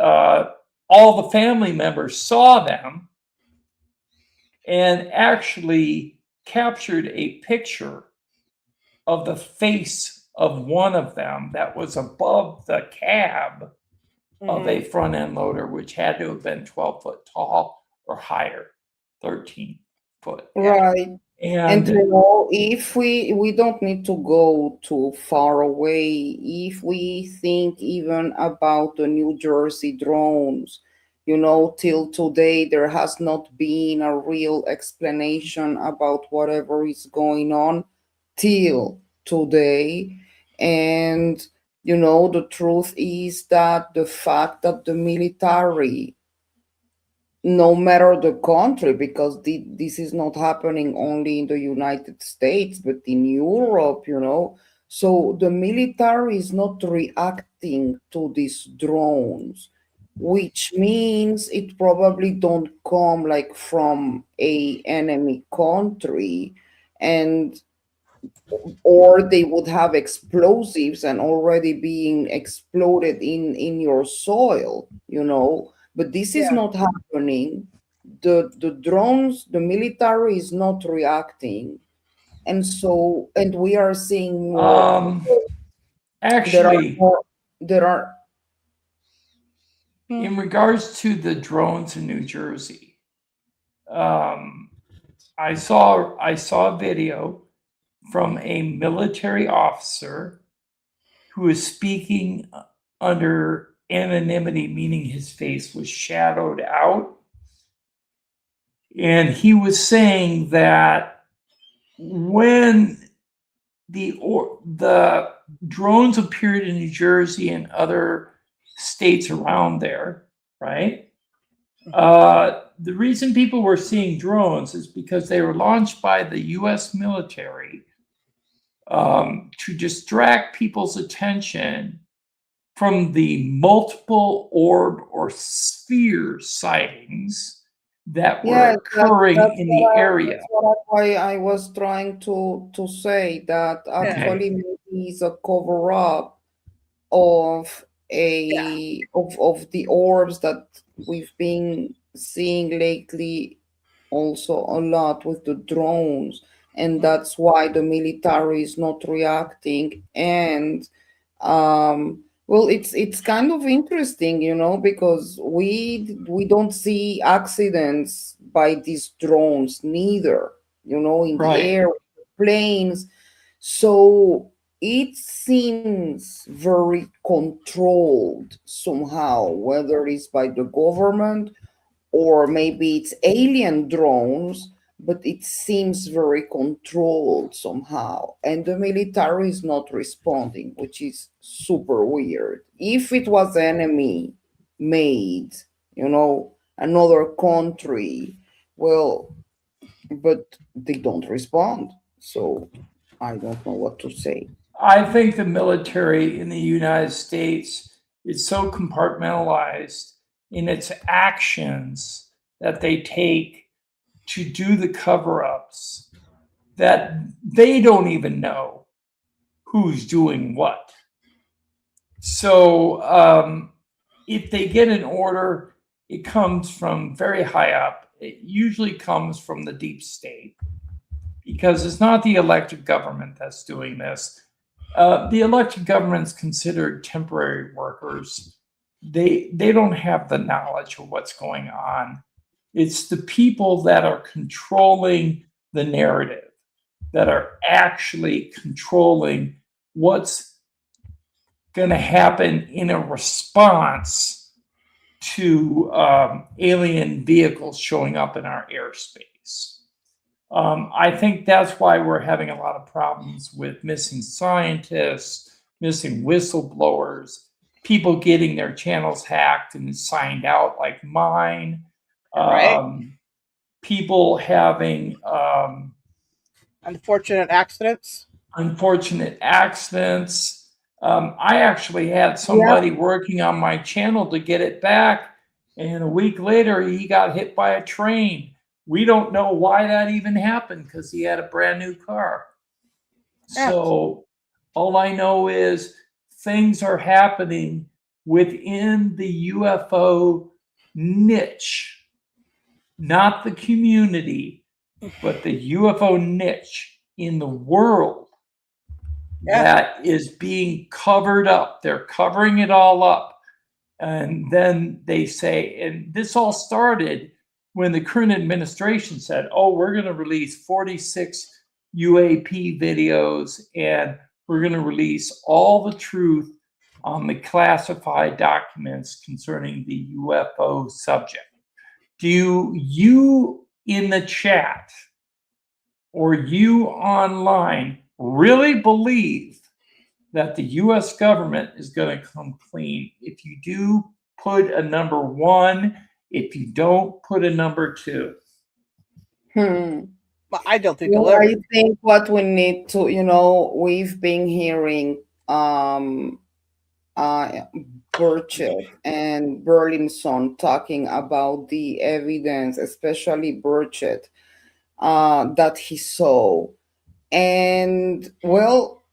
all the family members saw them and actually captured a picture of the face of one of them that was above the cab of a front end loader, which had to have been 12 foot tall or higher, 13 foot. Right. And And if we don't need to go too far away, if we think even about the New Jersey drones, till today there has not been a real explanation about whatever is going on till today. And the truth is that the fact that the military, no matter the country, because this is not happening only in the United States, but in Europe, so the military is not reacting to these drones which means it probably don't come like from a enemy country, and or they would have explosives and already being exploded in your soil, you know. But this is Yeah. not happening. The drones, the military is not reacting, and so, and we are seeing more. There are Actually, more. There are. in regards to the drones in New Jersey, I saw a video from a military officer who is speaking under anonymity, meaning his face was shadowed out. And he was saying that when the drones appeared in New Jersey and other states around there, right? The reason people were seeing drones is because they were launched by the US military to distract people's attention from the multiple orb or sphere sightings that were Yes, occurring in the area. that's why I was trying to say that actually maybe it's a cover up of of the orbs that we've been seeing lately, also a lot with the drones, and that's why the military is not reacting. And well, it's kind of interesting, you know, because we don't see accidents by these drones neither, you know, in the Right. air, planes. So it seems very controlled somehow, whether it's by the government or maybe it's alien drones, but it seems very controlled somehow. And the military is not responding, which is super weird. If it was enemy made, you know, another country, well, but they don't respond. So I don't know what to say. I think the military in the United States is so compartmentalized in its actions that they take to do the cover ups that they don't even know who's doing what. So if they get an order, it comes from very high up. It usually comes from the deep state because it's not the elected government that's doing this. The elected government's considered temporary workers. They don't have the knowledge of what's going on. It's the people that are controlling the narrative, that are actually controlling what's going to happen in a response to alien vehicles showing up in our airspace. I think that's why we're having a lot of problems with missing scientists, missing whistleblowers, people getting their channels hacked and signed out like mine, people having unfortunate accidents. I actually had somebody working on my channel to get it back, and a week later he got hit by a train. We don't know why that even happened because he had a brand new car. So all I know is things are happening within the UFO niche, not the community, but the UFO niche in the world that is being covered up. They're covering it all up. And then they say, and this all started when the current administration said, oh, we're going to release 46 UAP videos and we're going to release all the truth on the classified documents concerning the UFO subject. Do you in the chat or you online really believe that the US government is going to come clean? If you do, put a number 1. If you don't, put a number 2. Well, I don't think Well, I think what we need to, you know, we've been hearing Burchett and Burlinson talking about the evidence, especially Burchett, that he saw. And well,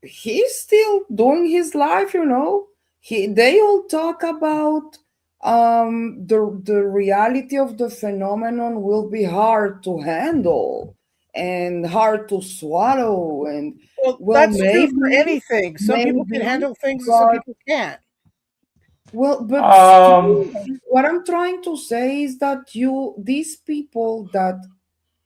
he's still doing his life, you know. They all talk about the reality of the phenomenon will be hard to handle and hard to swallow, and well, That's true for maybe, anything. Some people can handle things and some but people can't. well, but Um, still, what I'm trying to say is that these people that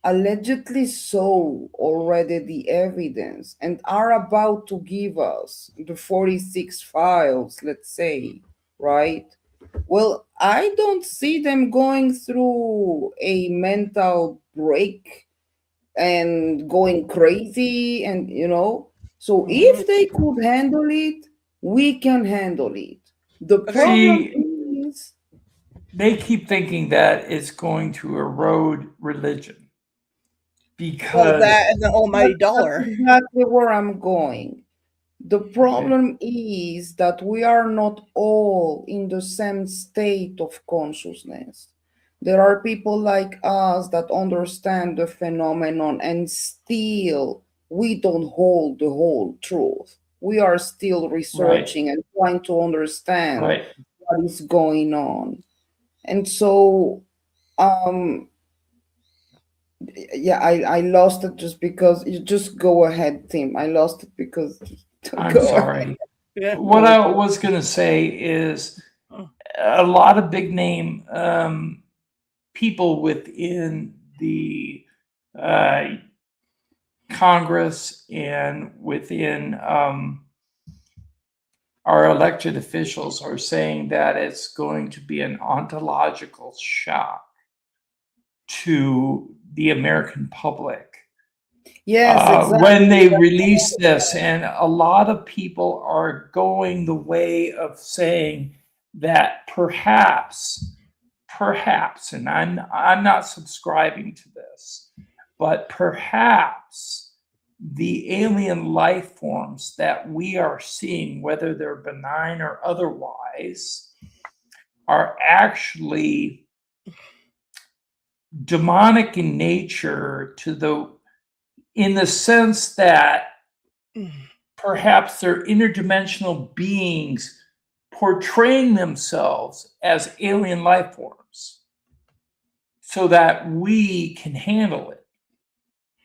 allegedly saw already the evidence and are about to give us the 46 files, let's say, right? Well, I don't see them going through a mental break and going crazy, and so if they could handle it, we can handle it. The problem See, is, they keep thinking that it's going to erode religion Well, because that and the almighty that's dollar. exactly where I'm going. The problem is that we are not all in the same state of consciousness. There are people like us that understand the phenomenon, and still we don't hold the whole truth. We are still researching and trying to understand right. what is going on. And so, yeah, I lost it just because you just go ahead, Tim. I lost it because I'm go sorry. ahead. Yeah. What I was going to say is a lot of big name people within the Congress and within our elected officials are saying that it's going to be an ontological shock to the American public. Yes, exactly. When they release this, and a lot of people are going the way of saying that perhaps, and I'm not subscribing to this, but perhaps the alien life forms that we are seeing, whether they're benign or otherwise, are actually demonic in nature in the sense that perhaps they're interdimensional beings portraying themselves as alien life forms so that we can handle it,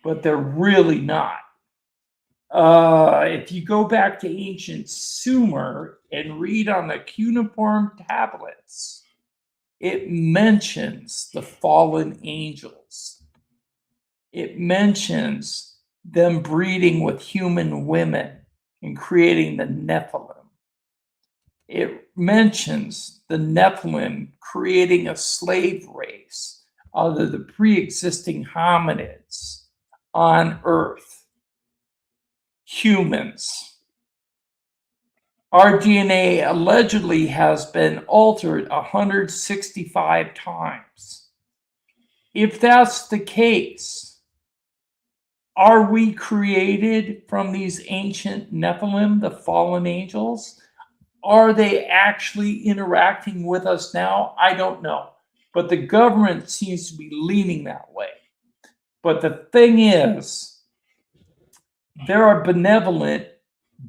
but they're really not. If you go back to ancient Sumer and read on the cuneiform tablets, it mentions the fallen angels. It mentions them breeding with human women and creating the Nephilim. It mentions the Nephilim creating a slave race out of the pre-existing hominids on Earth, humans. Our DNA allegedly has been altered 165 times. If that's the case, are we created from these ancient Nephilim, the fallen angels? Are they actually interacting with us now? I don't know. But the government seems to be leaning that way. But the thing is, there are benevolent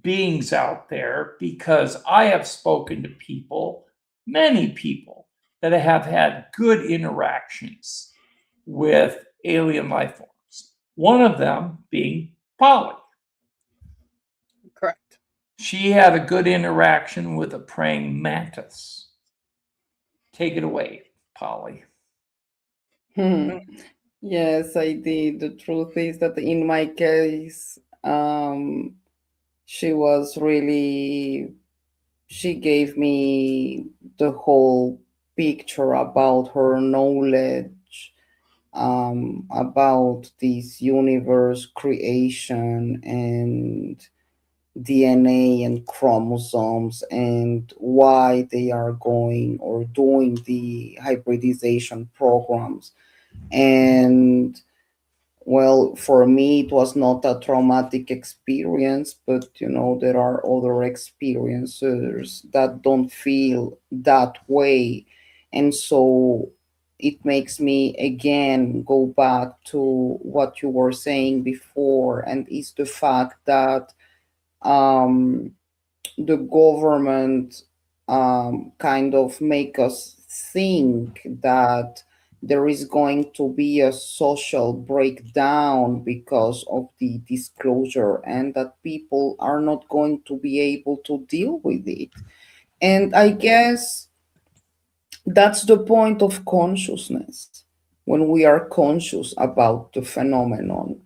beings out there, because I have spoken to people, many people, that have had good interactions with alien life forms. One of them being Polly. Correct. She had a good interaction with a praying mantis. Take it away, Polly. Yes, I did. The truth is that in my case, she gave me the whole picture about her knowledge, about this universe creation and DNA and chromosomes and why they are going or doing the hybridization programs. And Well, for me, it was not a traumatic experience, but there are other experiences that don't feel that way. And so it makes me again go back to what you were saying before, and it's the fact that um, the government kind of make us think that there is going to be a social breakdown because of the disclosure, and that people are not going to be able to deal with it. And I guess that's the point of consciousness. When we are conscious about the phenomenon,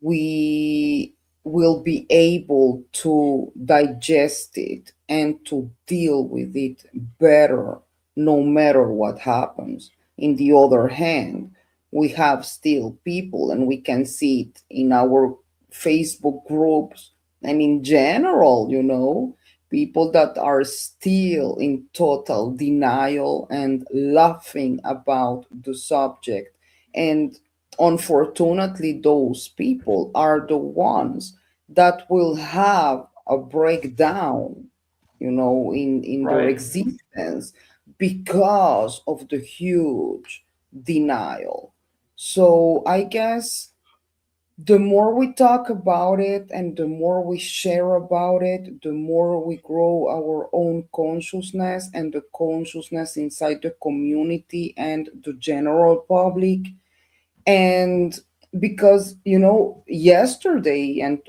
we will be able to digest it and to deal with it better, no matter what happens. In the other hand, we have still people, and we can see it in our Facebook groups and in general, people that are still in total denial and laughing about the subject. And unfortunately, those people are the ones that will have a breakdown, in their Right. existence because of the huge denial. So I guess the more we talk about it and the more we share about it, the more we grow our own consciousness and the consciousness inside the community and the general public. And because, yesterday and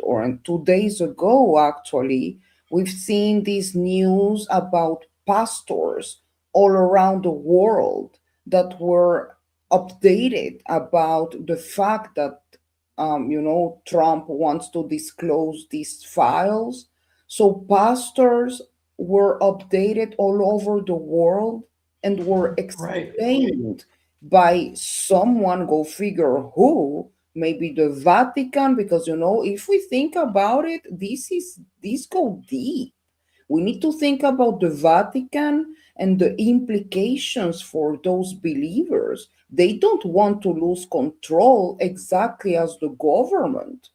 2 days ago, actually, we've seen this news about pastors all around the world that were updated about the fact that Trump wants to disclose these files. So pastors were updated all over the world and were Right. explained by someone, go figure who, maybe the Vatican, because if we think about it, this go deep. We need to think about the Vatican and the implications for those believers. They don't want to lose control exactly as the government.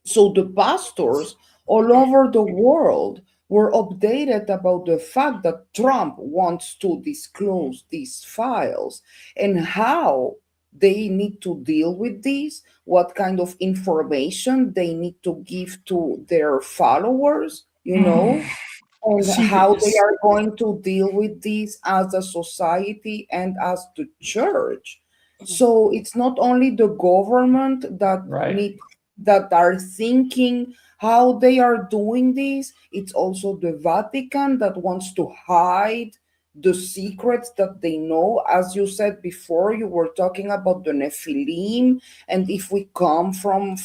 So the pastors all over the world were updated about the fact that Trump wants to disclose these files and how they need to deal with this, what kind of information they need to give to their followers, and See, how they are going to deal with this as a society and as the church. So it's not only the government right. that are thinking how they are doing this, it's also the Vatican that wants to hide the secrets that they know. As you said before, you were talking about the Nephilim, and if we come from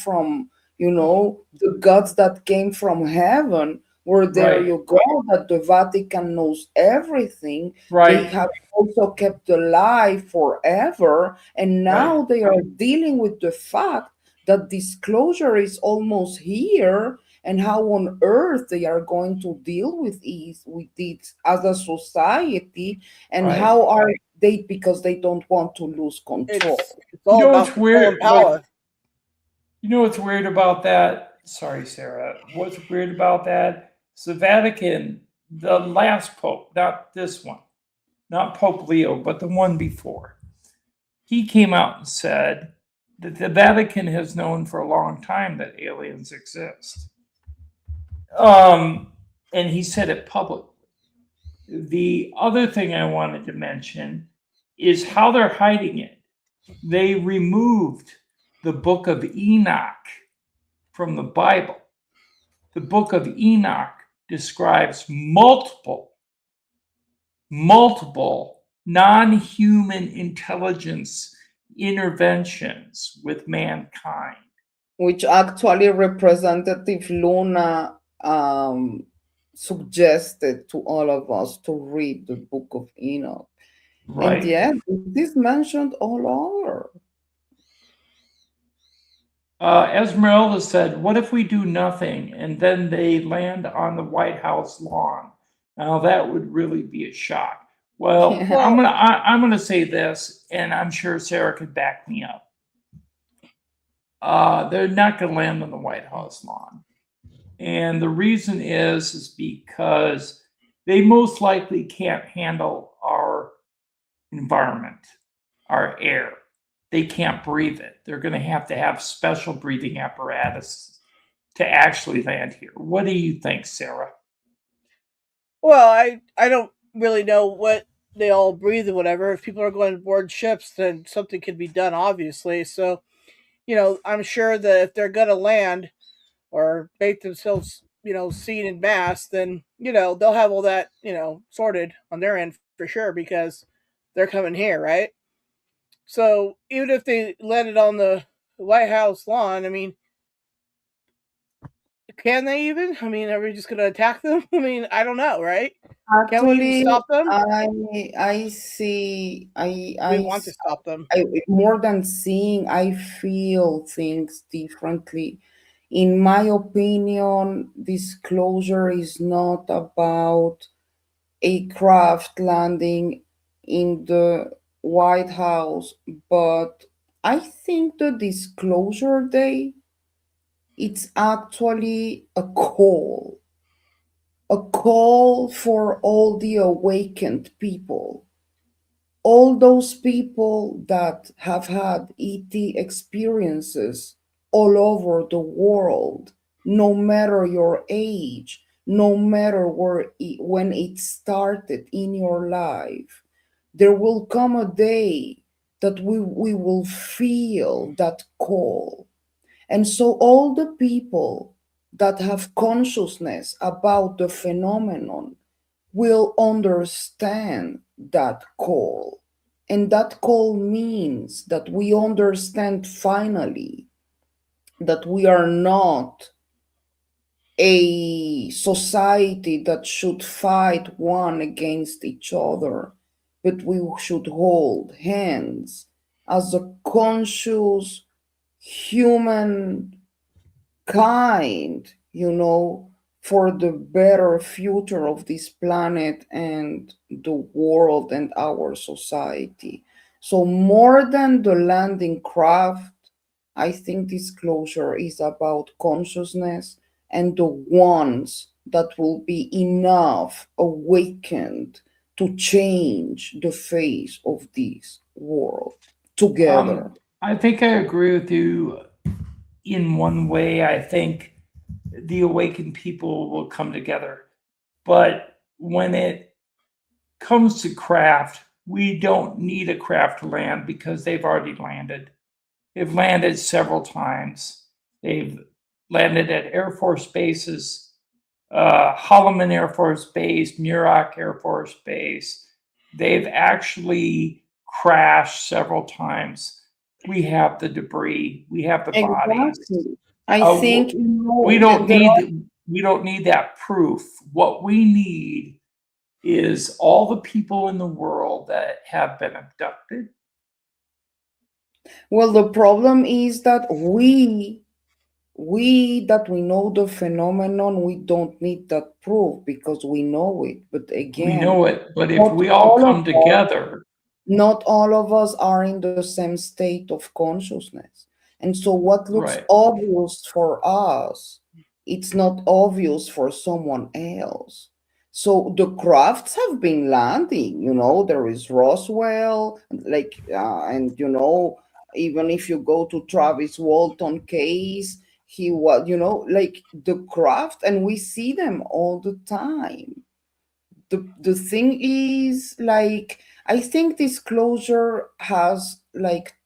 the gods that came from heaven, where there Right. you go, that the Vatican knows everything. They Right. have also kept the lie forever, and now Right. they are dealing with the fact that disclosure is almost here, and how on earth they are going to deal with it as a society, and Right. how are they, because they don't want to lose control. It's all You know about what's control and weird? power. You know what's weird about that? Sorry, Sarah. What's weird about that? It's the Vatican, the last pope, not this one, not Pope Leo, but the one before. He came out and said that the Vatican has known for a long time that aliens exist. And he said it publicly. The other thing I wanted to mention is how they're hiding it. They removed the book of Enoch from the Bible. The book of Enoch describes multiple non-human intelligence interventions with mankind. Which actually Representative Luna suggested to all of us to read the book of Enoch. Right. And yeah, it is mentioned all over. Esmeralda said, what if we do nothing and then they land on the White House lawn? Now that would really be a shock. Well, Yeah. I'm gonna say this, and I'm sure Sarah could back me up. they're not going to land on the White House lawn. And the reason is because they most likely can't handle our environment, our air. They can't breathe it. They're going to have special breathing apparatus to actually land here. What do you think, Sarah? Well, I don't really know what they all breathe or whatever. If people are going to board ships, then something can be done, obviously. So, I'm sure that if they're going to land or make themselves, seen in mass, then, they'll have all that, sorted on their end for sure because they're coming here, right? So even if they landed on the White House lawn, I mean, can they even? I mean, are we just going to attack them? I mean, I don't know, right? Can we even Actually, stop them? I see. We want to stop them. More than seeing, I feel things differently. In my opinion, this closure is not about a craft landing in the White House, but I think the disclosure day, it's actually a call for all the awakened people, all those people that have had ET experiences all over the world, no matter your age, no matter when it started in your life. There will come a day that we will feel that call. And so all the people that have consciousness about the phenomenon will understand that call. And that call means that we understand finally that we are not a society that should fight one against each other, but we should hold hands as a conscious human kind, for the better future of this planet and the world and our society. So more than the landing craft, I think disclosure is about consciousness and the ones that will be enough awakened to change the face of this world together. I think I agree with you in one way. I think the awakened people will come together. But when it comes to craft, we don't need a craft to land because they've already landed. They've landed several times. They've landed at Air Force bases, Holloman Air Force Base, Muroc Air Force Base. They've actually crashed several times. We have the debris. We have the bodies. Exactly. I think we don't need that proof. What we need is all the people in the world that have been abducted. Well, the problem is that we know the phenomenon, we don't need that proof because we know it. But again, we know it. But if we all come together, not all of us are in the same state of consciousness. And so what looks obvious for us, it's not obvious for someone else. So the crafts have been landing, there is Roswell, and even if you go to Travis Walton case, he was, the craft, and we see them all the time. The thing is, I think disclosure has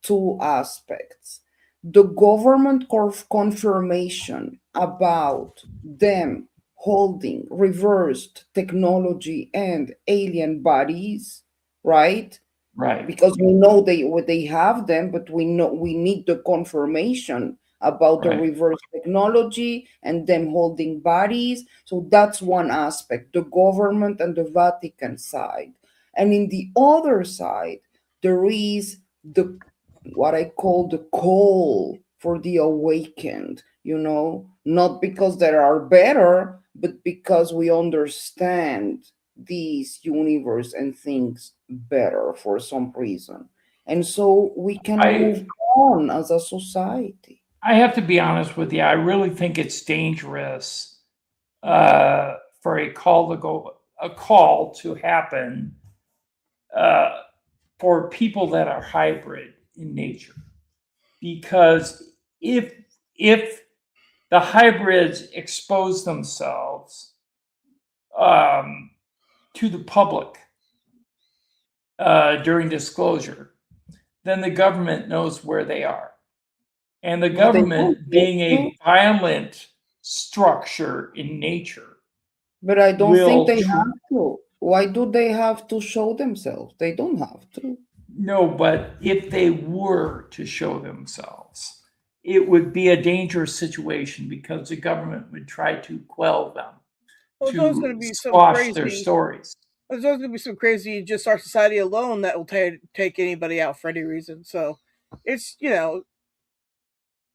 two aspects. The government confirmation about them holding reversed technology and alien bodies, right? Right. Because we know they have them, but we need the confirmation about the reverse technology and them holding bodies. So that's one aspect, the government and the Vatican side. And in the other side, there is what I call the call for the awakened, not because they are better, but because we understand this universe and things better for some reason. And so we can move on as a society. I have to be honest with you. I really think it's dangerous for a call to happen for people that are hybrid in nature, because if the hybrids expose themselves to the public during disclosure, then the government knows where they are. And the government, being a violent structure in nature, But I don't think they will have to. Why do they have to show themselves? They don't have to. no, but if they were to show themselves, it would be a dangerous situation because the government would try to quell them, Well, there's always going to to be some squash their crazy. stories. There's always going to be some crazy, just our society alone, that will take anybody out for any reason. So it's,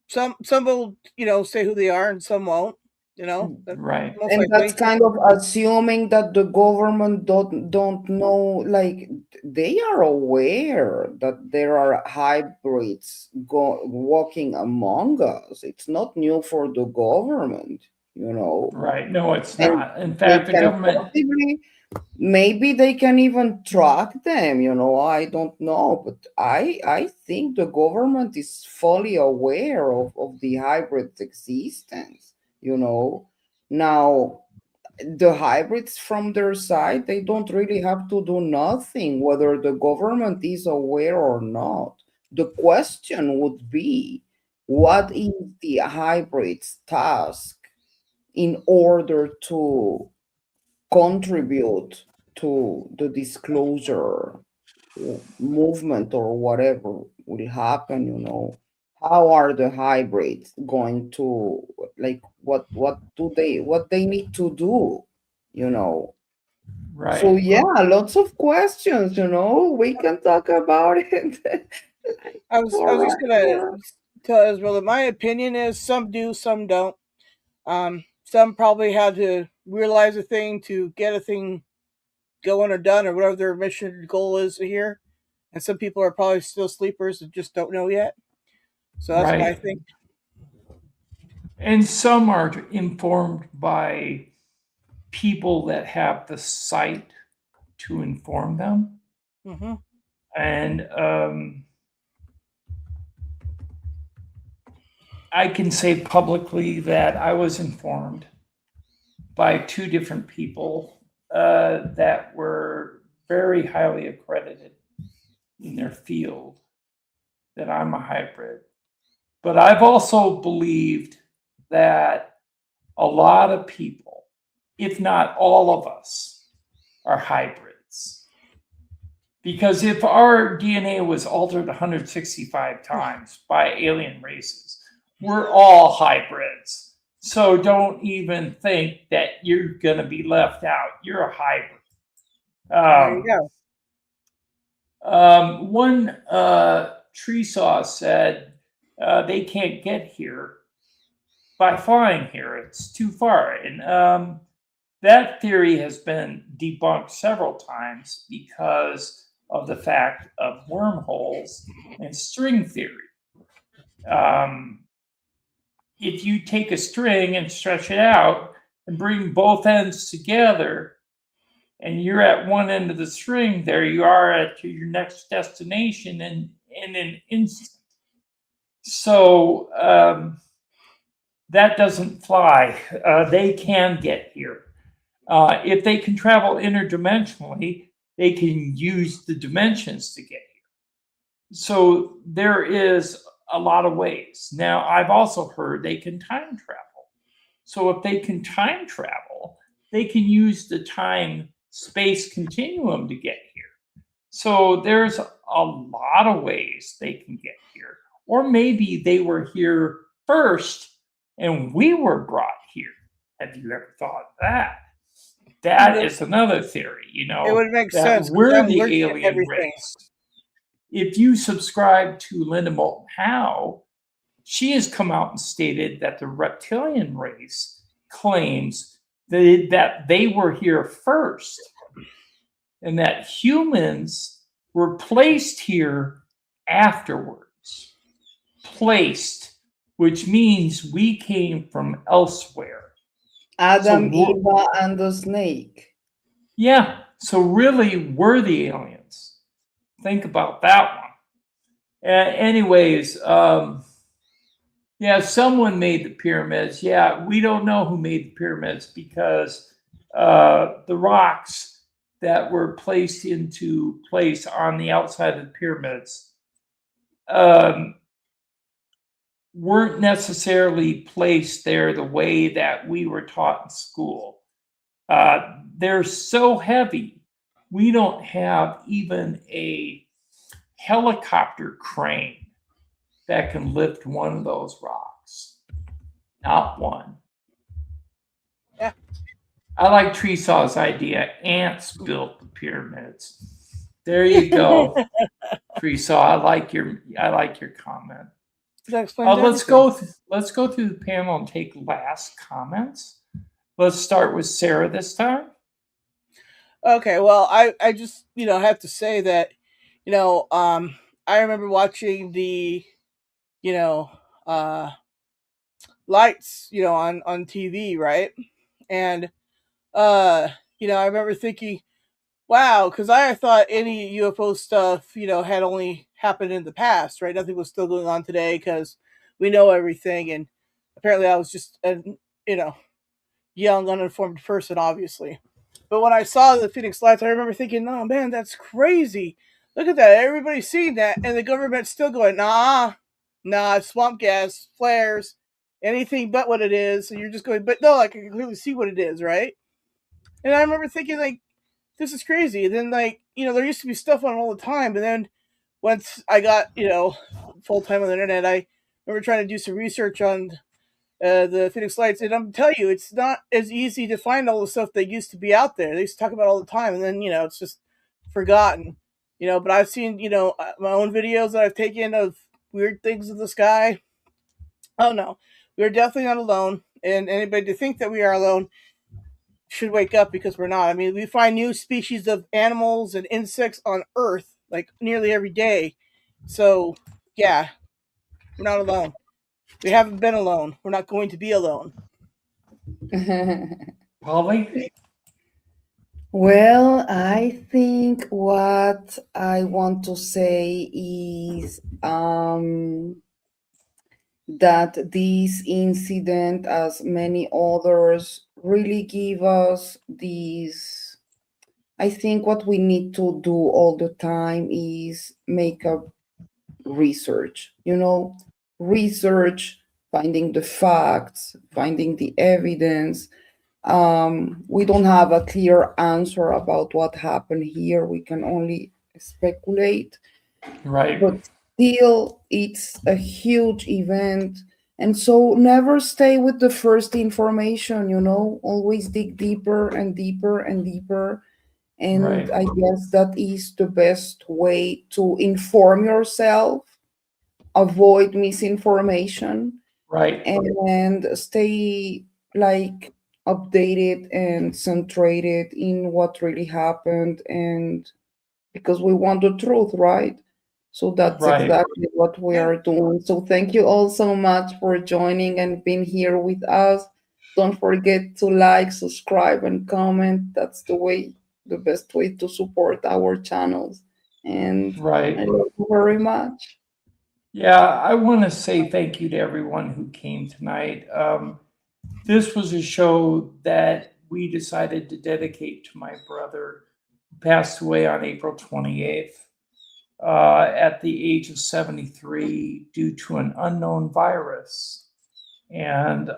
some will, say who they are and some won't, Right. most And likely. that's kind of assuming that the government don't know, like they are aware that there are hybrids walking among us. It's not new for the government, Right. No, it's And not. In they fact, the can government, possibly, maybe they can even track them, I don't know, but I think the government is fully aware of the hybrid existence, Now, the hybrids from their side, they don't really have to do nothing, whether the government is aware or not. The question would be, what is the hybrid's task in order to contribute to the disclosure movement or whatever will happen, How are the hybrids going to, like, what they need to do, right. So yeah, lots of questions, we can talk about it. I was just gonna tell Israel that my opinion is some do, some don't. Some probably had to realize a thing to get a thing going or done or whatever their mission goal is here, and some people are probably still sleepers and just don't know yet. So that's what I Right. think. And some are informed by people that have the sight to inform them. Mm-hmm. And I can say publicly that I was informed by two different people that were very highly accredited in their field that I'm a hybrid. But I've also believed that a lot of people, if not all of us, are hybrids. Because if our DNA was altered 165 times by alien races, we're all hybrids. So don't even think that you're going to be left out. You're a hybrid. There you go. One tree saw said they can't get here by flying here. It's too far. And that theory has been debunked several times because of the fact of wormholes and string theory. If you take a string and stretch it out and bring both ends together, and you're at one end of the string, there you are at your next destination in an instant. So that doesn't fly. They can get here. If they can travel interdimensionally, they can use the dimensions to get here. So there is a lot of ways. Now, I've also heard they can time travel. So if they can time travel, they can use the time-space continuum to get here. So there's a lot of ways they can get here. Or maybe they were here first and we were brought here. Have you ever thought of that? That is another theory, It would make that sense. we're the alien race. If you subscribe to Linda Moulton Howe, she has come out and stated that the reptilian race claims that they were here first and that humans were placed here afterwards. Placed which means we came from elsewhere. Adam, So Eva, and the snake. yeah, so really, we're the aliens. Think about that one. Anyways, yeah, someone made the pyramids. Yeah, we don't know who made the pyramids because the rocks that were placed into place on the outside of the pyramids weren't necessarily placed there the way that we were taught in school. They're so heavy, we don't have even a helicopter crane that can lift one of those rocks. Not one. Yeah. I like Treesaw's idea. Ants built the pyramids. There you go, Treesaw. I like your comment. That explains Let's everything. go through the panel and take last comments. Let's start with Sarah this time. Okay, well, I just, have to say that, I remember watching the, lights, on TV, right? And, I remember thinking, wow, because I thought any UFO stuff, had only happened in the past, right? Nothing was still going on today because we know everything. And apparently I was just a, young, uninformed person, obviously. But when I saw the Phoenix Lights, I remember thinking, oh man, that's crazy. Look at that. Everybody's seeing that. And the government's still going, nah, it's swamp gas, flares, anything but what it is. And you're just going, but no, I can clearly see what it is, right? And I remember thinking, like, this is crazy. And then, like, there used to be stuff on all the time. And then once I got, full time on the internet, I remember trying to do some research on the Phoenix Lights. And I'm telling you, it's not as easy to find all the stuff that used to be out there. They used to talk about it all the time. And then, it's just forgotten, but I've seen, my own videos that I've taken of weird things in the sky. Oh, no, we're definitely not alone. And anybody to think that we are alone should wake up, because we're not. I mean, we find new species of animals and insects on Earth like nearly every day. So, yeah, we're not alone. We haven't been alone. We're not going to be alone. Polly? Well, I think what I want to say is that this incident, as many others, really give us these. I think what we need to do all the time is make a research, research, finding the facts, finding the evidence. We don't have a clear answer about what happened here. We can only speculate. Right. But still, it's a huge event. And so never stay with the first information, always dig deeper and deeper and deeper. And Right. I guess that is the best way to inform yourself, avoid misinformation, Right. and stay like updated and centrated in what really happened, and because we want the truth, right? So that's Right. exactly what we are doing. So thank you all so much for joining and being here with us. Don't forget to like, subscribe, and comment. That's the best way to support our channels. And Right. I love you very much. Yeah, I want to say thank you to everyone who came tonight. This was a show that we decided to dedicate to my brother, who passed away on April 28th at the age of 73 due to an unknown virus. And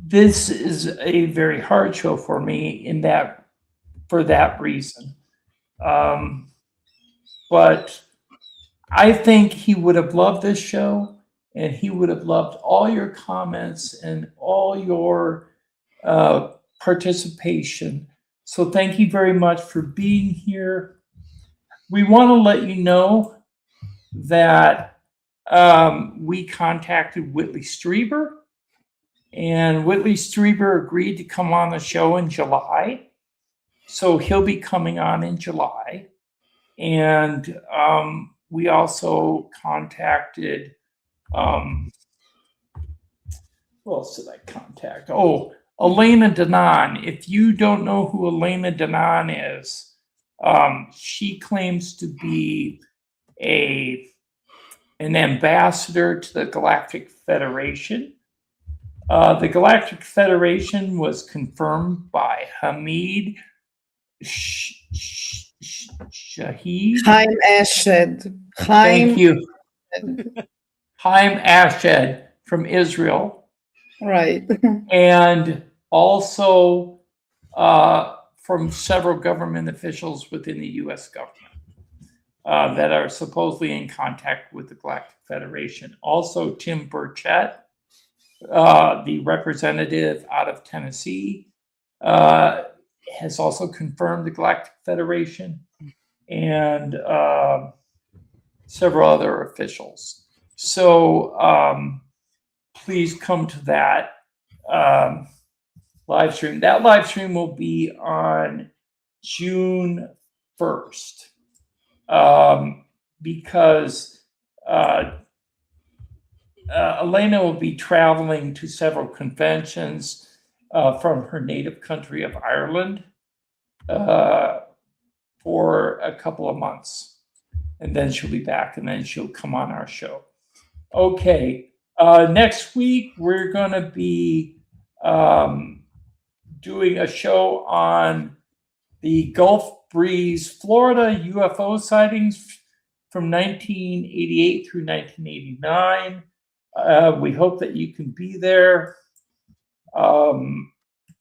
this is a very hard show for me for that reason. But I think he would have loved this show, and he would have loved all your comments and all your participation. So thank you very much for being here. We want to let you know that we contacted Whitley Strieber, and Whitley Strieber agreed to come on the show in July. So he'll be coming on in July. And we also contacted, who else did I contact? Oh, Elena Danan. If you don't know who Elena Danan is, she claims to be an ambassador to the Galactic Federation. The Galactic Federation was confirmed by Hamid Shahid. Chaim Eshed. Thank you. Chaim Eshed from Israel. Right. And also from several government officials within the U.S. government that are supposedly in contact with the Galactic Federation. Also, Tim Burchett, the representative out of Tennessee, has also confirmed the Galactic Federation, and several other officials. So please come to that live stream. That live stream will be on June 1st because Elena will be traveling to several conventions from her native country of Ireland for a couple of months. And then she'll be back, and then she'll come on our show. Okay, next week we're going to be doing a show on the Gulf Breeze, Florida UFO sightings from 1988 through 1989. We hope that you can be there. I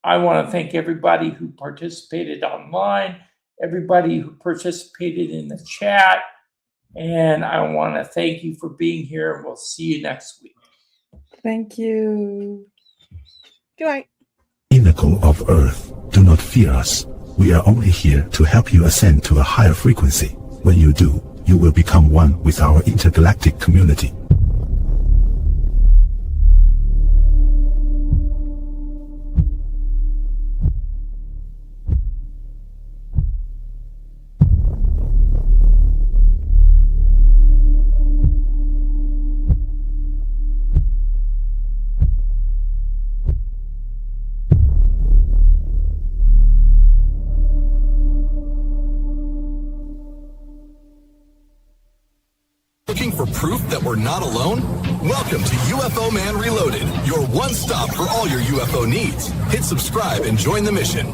want to thank everybody who participated online, everybody who participated in the chat, and I want to thank you for being here, and we'll see you next week. Thank you. Good night. Pinnacle of Earth, do not fear us. We are only here to help you ascend to a higher frequency. When you do, you will become one with our intergalactic community. Looking for proof that we're not alone? Welcome to UFO Man Reloaded, your one stop for all your UFO needs. Hit subscribe and join the mission.